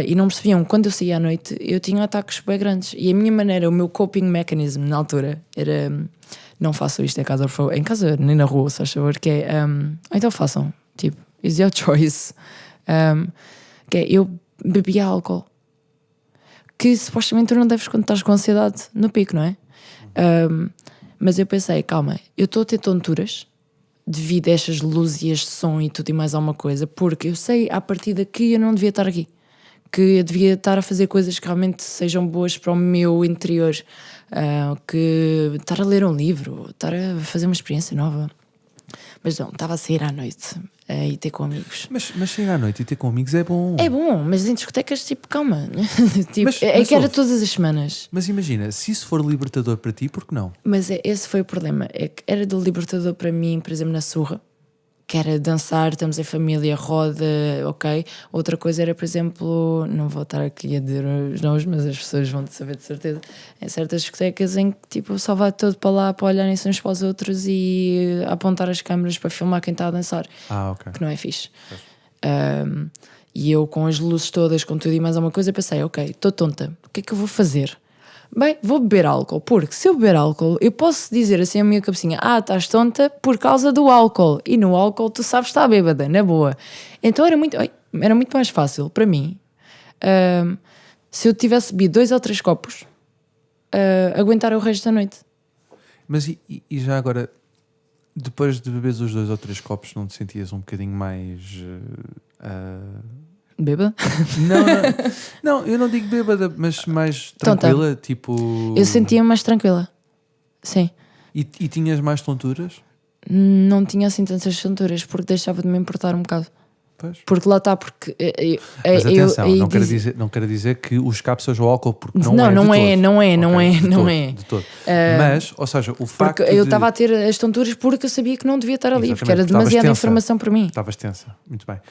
E não percebiam, quando eu saía à noite eu tinha ataques bem grandes e a minha maneira, o meu coping mechanism na altura era, não façam isto em casa nem na rua, se faz favor, que é, então façam, tipo, is your choice, que é, eu bebia álcool, que supostamente tu não deves quando estás com ansiedade no pico, não é? Mas eu pensei, calma, eu estou a ter tonturas devido a estas luzes e este som e tudo e mais alguma coisa, porque eu sei à partida que eu não devia estar aqui, que eu devia estar a fazer coisas que realmente sejam boas para o meu interior, que estar a ler um livro, estar a fazer uma experiência nova. Mas não, estava a sair à noite e ter com amigos. Mas sair à noite e ter com amigos é bom. É bom, mas em discotecas, tipo, calma. Tipo, que era todas as semanas. Mas imagina, se isso for libertador para ti, por que não? Mas esse foi o problema. É que era de libertador para mim, por exemplo, na surra, que era dançar, estamos em família, roda, ok. Outra coisa era, por exemplo, não vou estar aqui a dizer os nomes, mas as pessoas vão saber de certeza, em certas discotecas em que tipo, só vai todo para lá para olharem-se uns para os outros e apontar as câmaras para filmar quem está a dançar, ok. que não é fixe. E eu com as luzes todas, com tudo e mais alguma coisa, pensei, ok, estou tonta, o que é que eu vou fazer? Bem, vou beber álcool, porque se eu beber álcool, eu posso dizer assim a minha cabecinha, estás tonta por causa do álcool, e no álcool tu sabes estar bêbada, na boa. Então era muito mais fácil para mim, se eu tivesse bebido 2 ou 3 copos, aguentar o resto da noite. Mas e já agora, depois de beberes os 2 ou 3 copos, não te sentias um bocadinho mais... Bêbada? Não, eu não digo bêbada, mas mais tranquila, tipo... Eu sentia-me mais tranquila, sim. E tinhas mais tonturas? Não tinha assim tantas tonturas, porque deixava de me importar um bocado. Pois. Porque lá está, porque... Mas atenção, não quero dizer que o escape seja o álcool, porque não é. De todo. Mas, ou seja, o facto porque eu estava a ter as tonturas porque eu sabia que não devia estar ali, exatamente, porque era demasiada informação para mim. Estavas tensa, muito bem.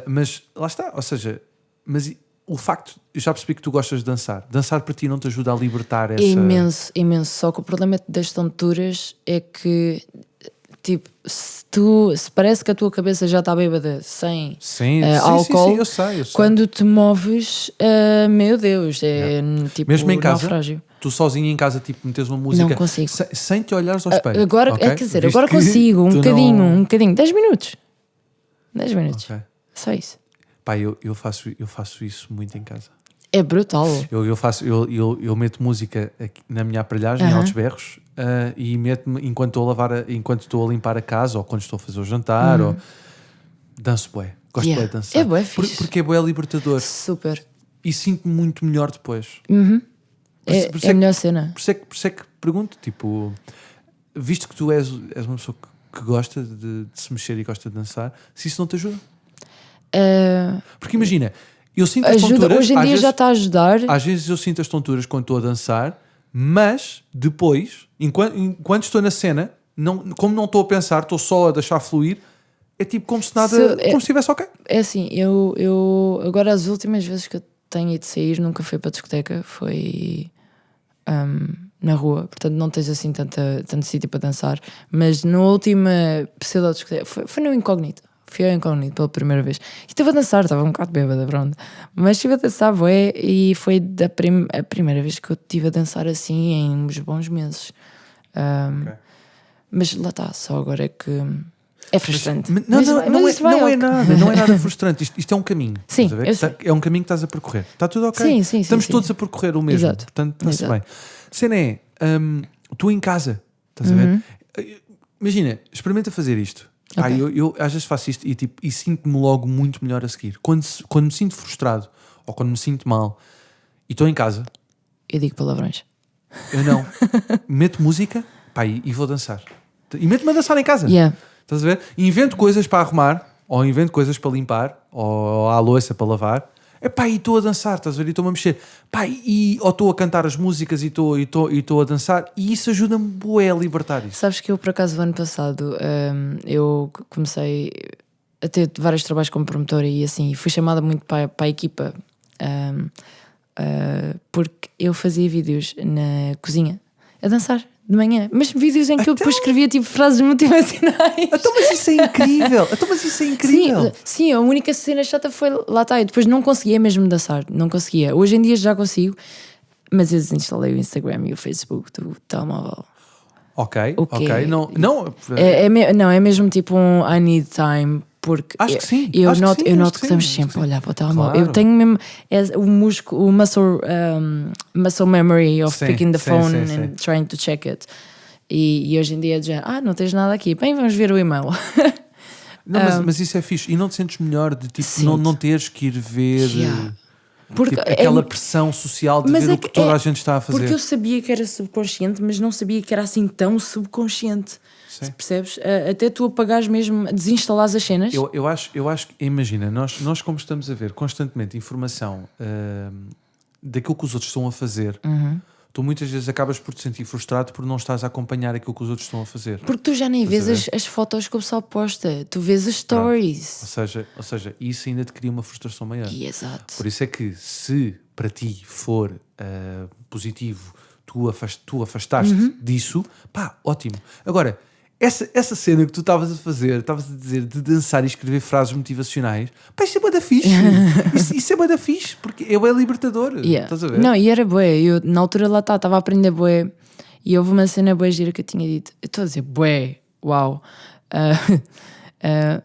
Mas lá está, ou seja, mas o facto, eu já percebi que tu gostas de dançar. Dançar para ti não te ajuda a libertar essa... Imenso. Só que o problema das tonturas é que, tipo, se parece que a tua cabeça já está bêbada sem álcool, sim, eu sei. Quando te moves, meu Deus, tipo mesmo em casa, naufrágio. Tu sozinho em casa, tipo, metes uma música... Não consigo. Sem te olhares ao espelho. Agora, okay? quer dizer, agora consigo, um bocadinho, 10 minutos. 10 minutos. Okay. Só isso. Pá, eu faço isso muito em casa. É brutal. Eu meto música aqui na minha aparelhagem, em altos berros, e meto-me enquanto estou a limpar a casa, ou quando estou a fazer o jantar, ou danço bué. Gosto bué de dançar. É bué fixe. Porque é bué libertador. Super. E sinto-me muito melhor depois. É a melhor cena. Por isso é que pergunto, tipo, visto que tu és uma pessoa que gosta de se mexer e gosta de dançar, se isso não te ajuda? Porque imagina, eu sinto as tonturas... Hoje em dia já está a ajudar. Às vezes eu sinto as tonturas quando estou a dançar, mas depois, enquanto estou na cena, como não estou a pensar, estou só a deixar fluir, é tipo como se nada... como se estivesse ok. É assim, eu agora as últimas vezes que eu tenho ido sair, nunca fui para a discoteca, foi na rua, portanto não tens assim tanto sítio para dançar. Mas na última pseudo-discoteca, foi no Incógnito. Fui ao Incógnito pela primeira vez. E estive a dançar, estava um bocado bêbada, pronto. Mas estive a dançar, bué, e foi a primeira vez que eu estive a dançar assim em uns bons meses. Mas lá está, só agora é que... É frustrante. Não é nada frustrante. Isto é um caminho. Sim, é um caminho que estás a percorrer. Está tudo ok. Sim, Estamos todos a percorrer o mesmo. Exato. Portanto, está-se bem. Cena é, tu em casa, estás a ver? Imagina, experimenta fazer isto. Okay. Eu às vezes faço isto e sinto-me logo muito melhor a seguir. Quando me sinto frustrado ou quando me sinto mal e estou em casa, eu digo palavrões. Eu não. Meto música, e vou dançar. E meto-me a dançar em casa. Yeah. Estás a ver? Invento coisas para arrumar, ou invento coisas para limpar, ou à louça para lavar. E estou a dançar, estás a ver? E estou-me a mexer. Ou estou a cantar as músicas e estou a dançar. E isso ajuda-me bué a libertar isso. Sabes que eu, por acaso, o ano passado, eu comecei a ter vários trabalhos como promotora e assim, fui chamada muito para a equipa porque eu fazia vídeos na cozinha, a dançar. De manhã, mas vídeos em que eu depois escrevia tipo frases motivacionais. Mas isso é incrível. Sim, a única cena chata foi lá está. Eu depois não conseguia mesmo dançar, não conseguia. Hoje em dia já consigo, mas eu desinstalei o Instagram e o Facebook do telemóvel. Ok. É mesmo tipo um I need time. Porque acho que sim. Eu noto que estamos sempre a olhar para o telemóvel. Claro. Eu tenho mesmo o muscle memory of picking the phone and trying to check it. E hoje em dia já, não tens nada aqui. Bem, vamos ver o e-mail. Mas isso é fixe. E não te sentes melhor de tipo não teres que ir ver porque tipo, aquela pressão social de ver o que toda a gente está a fazer. Porque eu sabia que era subconsciente, mas não sabia que era assim tão subconsciente. Percebes? Até tu apagares mesmo, desinstalares as cenas. Eu acho que, imagina, nós como estamos a ver constantemente informação daquilo que os outros estão a fazer, tu muitas vezes acabas por te sentir frustrado por não estás a acompanhar aquilo que os outros estão a fazer. Porque tu já nem vês as fotos que o pessoal posta, tu vês as stories. Ou seja, isso ainda te cria uma frustração maior. Exato. Por isso é que se para ti for positivo, tu afastaste disso, ótimo. Agora, essa cena que tu estavas a dizer de dançar e escrever frases motivacionais, isso é bué da fixe. isso é bué da fixe, porque é bué libertador. Estás a ver? Não, e era bué. Eu na altura lá estava a aprender bué e houve uma cena bué gira que eu tinha dito. Eu estou a dizer bué, uau.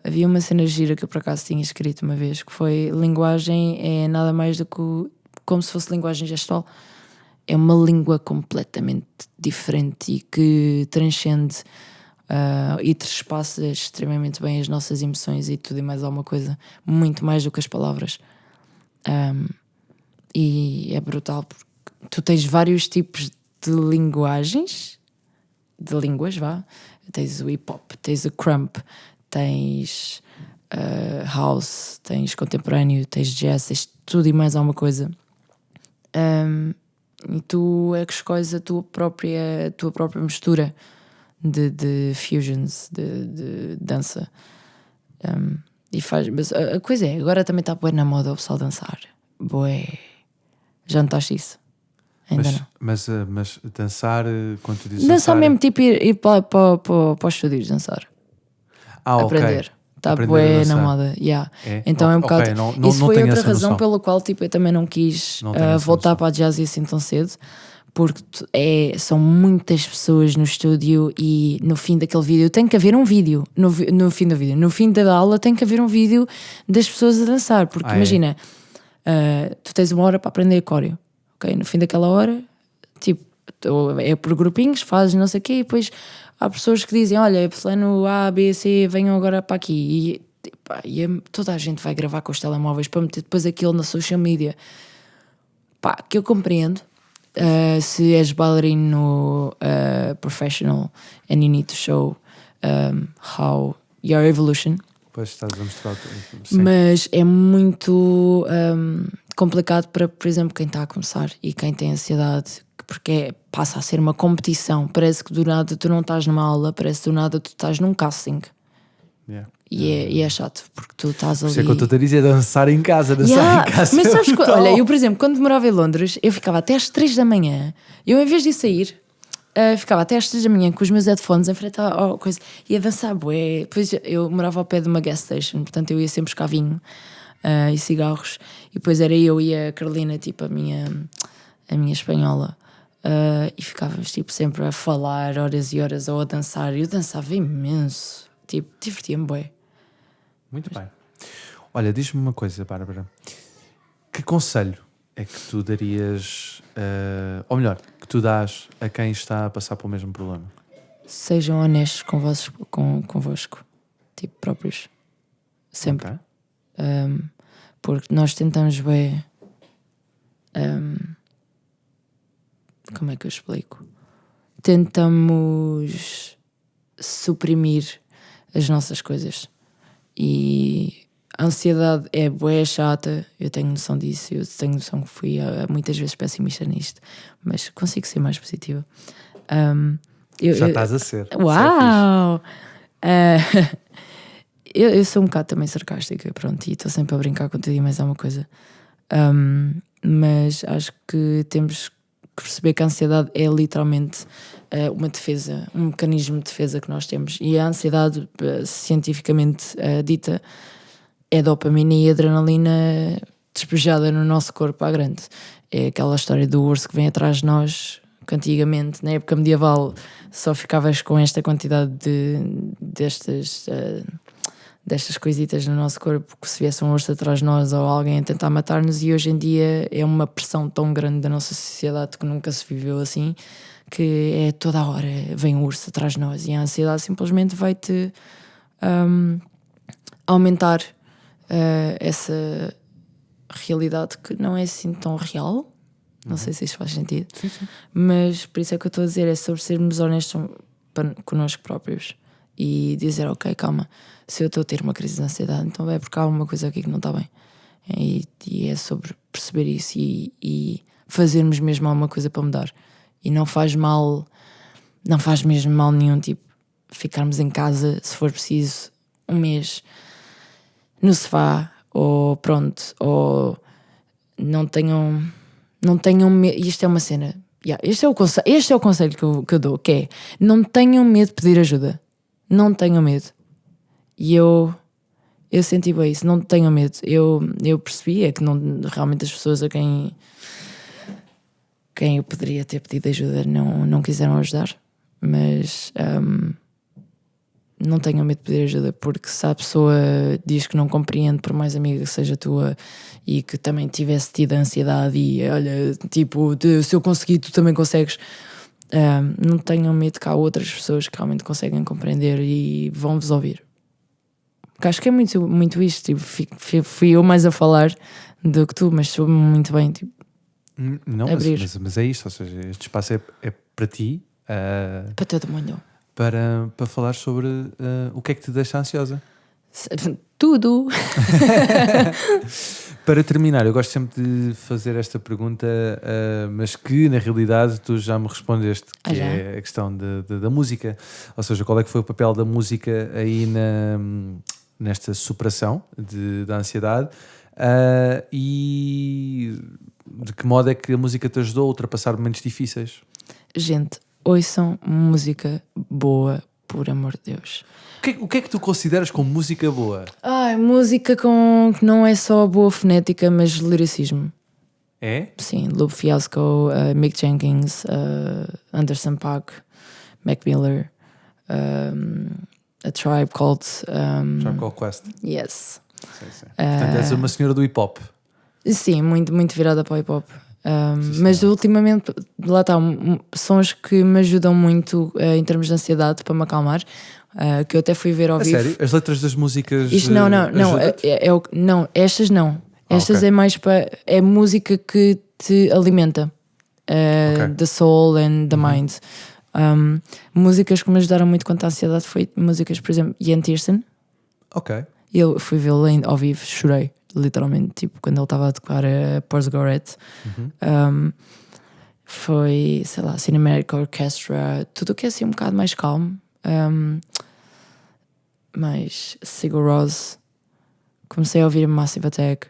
Havia uma cena gira que eu por acaso tinha escrito uma vez, que foi: linguagem é nada mais do que como se fosse linguagem gestual. É uma língua completamente diferente e que transcende e trespassa extremamente bem as nossas emoções e tudo e mais alguma coisa, muito mais do que as palavras. E é brutal porque tu tens vários tipos de linguagens, de línguas, tens o hip hop, tens o crump, tens house, tens contemporâneo, tens jazz, tens tudo e mais alguma coisa. E tu é que escolhes a tua própria mistura de fusions, de dança. E faz, mas a coisa é, agora também está bué na moda o pessoal dançar. Bué. Já notaste isso? Ainda não. Mas dançar, quando tu dizes dançar mesmo, tipo ir para os estúdios dançar. Aprender. Está bué na moda. Então é um bocado. Isso foi outra razão pela qual tipo, eu também não quis voltar para a jazz assim tão cedo. Porque são muitas pessoas no estúdio e no fim daquele vídeo tem que haver um vídeo. No fim do vídeo, no fim da aula tem que haver um vídeo das pessoas a dançar. Porque imagina, tu tens uma hora para aprender coreo, ok? No fim daquela hora, tipo, é por grupinhos, fazes não sei o quê, e depois há pessoas que dizem: olha, plano A, B, C, venham agora para aqui. E toda a gente vai gravar com os telemóveis para meter depois aquilo na social media. Que eu compreendo. Se és bailarino professional and you need to show how your evolution. Pois estás a mostrar. Mas é muito complicado para, por exemplo, quem está a começar e quem tem ansiedade, porque passa a ser uma competição. Parece que do nada tu não estás numa aula, parece que do nada tu estás num casting. E é chato, porque tu estás ali. Isso é que eu estou a dizer, dançar em casa. Mas sabes, olha, eu por exemplo, quando morava em Londres, eu ficava até às 3 da manhã. Eu em vez de sair, ficava até às 3 da manhã com os meus headphones em frente à coisa e a dançar bué. Depois eu morava ao pé de uma gas station, portanto eu ia sempre buscar vinho e cigarros, e depois era eu e a Carolina, tipo a minha espanhola, e ficávamos tipo sempre a falar horas e horas ou a dançar, e eu dançava imenso, tipo, divertia-me bué. Muito bem. Olha, diz-me uma coisa, Bárbara. Que conselho é que tu darias, ou melhor, que tu dás a quem está a passar pelo mesmo problema? Sejam honestos convosco, tipo, próprios, sempre. Ok. Porque nós tentamos bem. Como é que eu explico? Tentamos suprimir as nossas coisas. E a ansiedade é bué chata, eu tenho noção disso, eu tenho noção que fui muitas vezes pessimista nisto, mas consigo ser mais positiva. Já estás a ser. Uau! Eu sou um bocado também sarcástica, pronto, e estou sempre a brincar com tudo e mais alguma coisa. Mas acho que temos que perceber que a ansiedade é literalmente uma defesa, um mecanismo de defesa que nós temos. E a ansiedade, cientificamente dita, é dopamina e adrenalina despejada no nosso corpo à grande. É aquela história do urso que vem atrás de nós, que antigamente, na época medieval, só ficavas com esta quantidade destas coisitas no nosso corpo, que se viesse um urso atrás de nós ou alguém a tentar matar-nos, e hoje em dia é uma pressão tão grande da nossa sociedade que nunca se viveu assim, que é toda a hora vem um urso atrás de nós, e a ansiedade simplesmente vai-te aumentar essa realidade que não é assim tão real. Não sei se isto faz sentido. Sim, sim. Mas por isso é que eu estou a dizer, é sobre sermos honestos connosco próprios e dizer, ok, calma, se eu estou a ter uma crise de ansiedade, então é porque há alguma coisa aqui que não está bem. E é sobre perceber isso e fazermos mesmo alguma coisa para mudar. E não faz mal, não faz mesmo mal nenhum, tipo, ficarmos em casa, se for preciso, um mês no sofá, ou pronto, ou não tenham medo. Isto é uma cena, este é o conselho que eu dou, que é, não tenham medo de pedir ajuda, não tenham medo. E eu senti bem isso, não tenham medo. Eu percebi que não, realmente as pessoas a quem eu poderia ter pedido ajuda não quiseram ajudar, mas não tenham medo de pedir ajuda, porque se a pessoa diz que não compreende, por mais amiga que seja tua, e que também tivesse tido ansiedade e olha, tipo, se eu conseguir, tu também consegues, não tenham medo, que há outras pessoas que realmente conseguem compreender e vão-vos ouvir. Porque acho que é muito, muito isto, tipo, fui eu mais a falar do que tu, mas soube muito bem, tipo, não, mas é isto, ou seja, este espaço é para ti, para todo mundo. para falar sobre o que é que te deixa ansiosa. Tudo. Para terminar, eu gosto sempre de fazer esta pergunta, mas que na realidade tu já me respondeste, que é a questão da música. Ou seja, qual é que foi o papel da música aí nesta superação da ansiedade, e de que modo é que a música te ajudou a ultrapassar momentos difíceis? Gente, ouçam música boa, por amor de Deus. O que é que tu consideras como música boa? Música que não é só boa fonética, mas liricismo. É? Sim, Lupe Fiasco, Mick Jenkins, Anderson .Paak, Mac Miller, A Tribe Called Quest. Yes. Sim. Portanto, és uma senhora do hip-hop. Sim, muito, muito virada para o hip-hop. Mas ultimamente, lá está, sons que me ajudam muito em termos de ansiedade, para me acalmar, que eu até fui ver ao vivo. Sério? As letras das músicas... Isto não, não, estas não. Estas okay. É mais para... É música que te alimenta. The soul and the mind. Músicas que me ajudaram muito quanto à ansiedade foi músicas, por exemplo, Ian Tiersen. Ok. Eu fui vê-lo ao vivo, chorei, literalmente, tipo, quando ele estava a tocar a Porsche. Foi, sei lá, Cinematic Orchestra, tudo o que é assim um bocado mais calmo. Mas Sigur Rós, comecei a ouvir Massive Attack,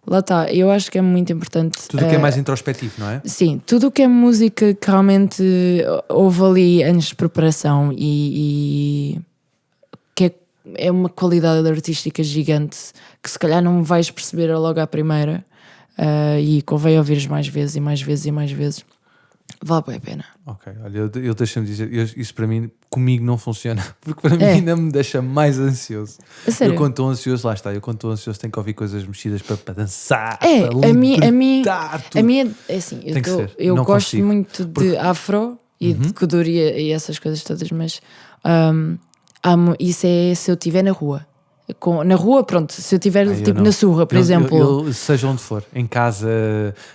lá está, eu acho que é muito importante. Tudo o que é mais introspectivo, não é? Sim, tudo o que é música que realmente houve ali anos de preparação e que é uma qualidade artística gigante que se calhar não vais perceber logo à primeira, e convém ouvires mais vezes e mais vezes e mais vezes. Vale bem a pena. Ok, olha, eu deixa-me dizer, isso para mim, comigo não funciona, porque para mim ainda me deixa mais ansioso. A sério? Eu quando estou ansioso, lá está, eu quando estou ansioso tenho que ouvir coisas mexidas para dançar, É, para libertar tudo. a minha é assim, Tem que ser, eu não gosto consigo. muito de afro e de kuduro e essas coisas todas, mas isso é se eu estiver na rua. Na rua, pronto, se eu estiver Eu tipo não. na surra, por exemplo. Eu, seja onde for, em casa,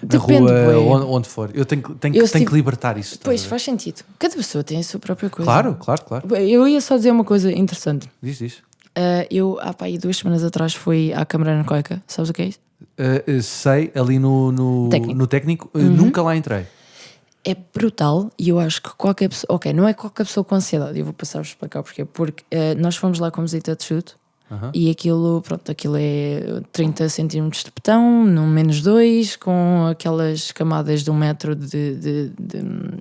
na Depende, rua, bué. onde for, eu tenho Eu que libertar isso. estás Pois, a ver? faz sentido. Cada pessoa tem a sua própria coisa. Claro. Eu ia só dizer uma coisa interessante. Diz. Eu, há pá, aí 2 semanas atrás fui à Câmara Anacoica. Sabes o que é isso? Sei, ali no técnico, nunca lá entrei. É brutal e eu acho que qualquer pessoa... Ok, não é qualquer pessoa com ansiedade. Eu vou passar-vos a explicar porquê. Porque nós fomos lá com visita de chute e aquilo é 30 centímetros de betão, num -2, com aquelas camadas de 1 metro de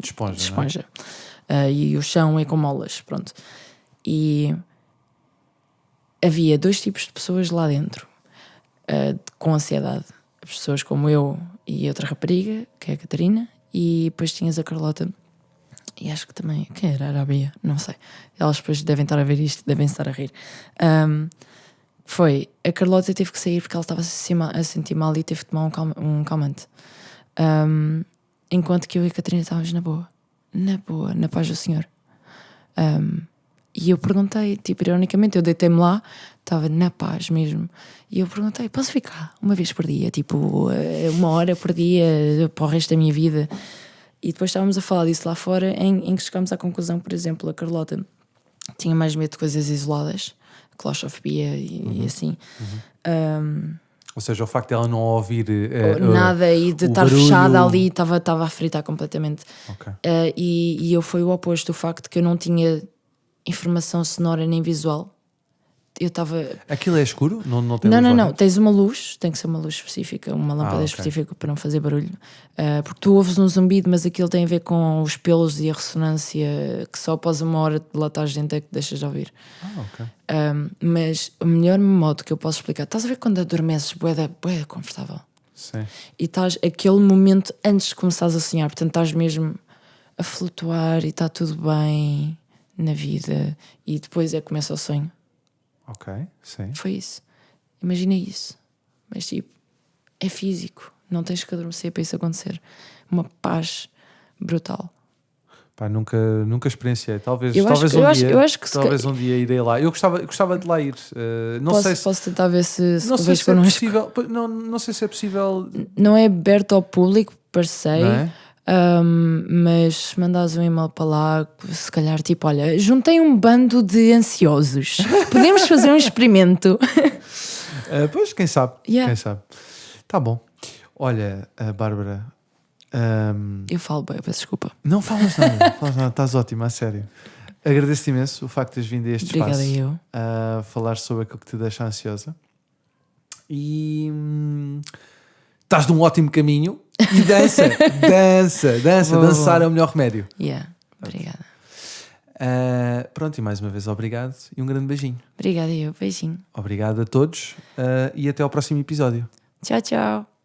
Esponja. E o chão é com molas, pronto. E havia 2 tipos de pessoas lá dentro, com ansiedade. Pessoas como eu e outra rapariga, que é a Catarina, e depois tinhas a Carlota, e acho que também, quem era? Era a Bia, não sei. Elas depois devem estar a ver isto, devem estar a rir. A Carlota teve que sair porque ela estava a sentir mal e teve que tomar um calmante. Enquanto que eu e a Catarina estávamos na boa, na paz do Senhor. E eu perguntei, tipo, ironicamente, eu deitei-me lá, estava na paz mesmo. E eu perguntei, posso ficar uma vez por dia? Tipo, 1 hora por dia para o resto da minha vida? E depois estávamos a falar disso lá fora, em que chegámos à conclusão, por exemplo, a Carlota tinha mais medo de coisas isoladas, claustrofobia e assim. Ou seja, o facto de ela não ouvir nada e de o estar barulho... fechada ali, estava a fritar completamente. Ok. E eu fui o oposto, o facto de que eu não tinha informação sonora nem visual. Eu estava... Aquilo é escuro? Não tem Não, luz não, lá não. dentro? Tem uma luz, tem que ser uma luz específica, uma lâmpada ok. específica para não fazer barulho. Porque tu ouves um zumbido, mas aquilo tem a ver com os pelos e a ressonância, que só após 1 hora de lá estás dentro é que deixas de ouvir. Ok. Mas o melhor modo que eu posso explicar, estás a ver quando adormeces bué confortável? Sim. E estás aquele momento antes de começares a sonhar, portanto estás mesmo a flutuar e está tudo bem na vida e depois é que começa o sonho. Ok, sim. Foi isso. Imagina isso. Mas tipo, é físico. Não tens que adormecer para isso acontecer. Uma paz brutal. Pá, nunca experienciei. Talvez Eu acho que um dia irei lá. Eu gostava de lá ir. Não sei se posso tentar ver se não sei vejo se é connosco. possível. Não sei se é possível. Não é aberto ao público, parecei. Não é? Mas se mandares um e-mail para lá, se calhar tipo, olha, juntei um bando de ansiosos. Podemos fazer um experimento. Pois, quem sabe? Yeah. Quem sabe? Tá bom. Olha, Bárbara. Eu falo bem, eu peço desculpa. Não falas nada. Estás ótima, a sério. Agradeço-te imenso o facto de teres vindo a este Obrigada espaço eu. a falar sobre aquilo que te deixa ansiosa. E estás num ótimo caminho. E dança. Vou. Dançar é o melhor remédio. Yeah. Obrigada. Pronto, e mais uma vez obrigado e um grande beijinho. Obrigada eu. Beijinho. Obrigado a todos e até ao próximo episódio. Tchau, tchau.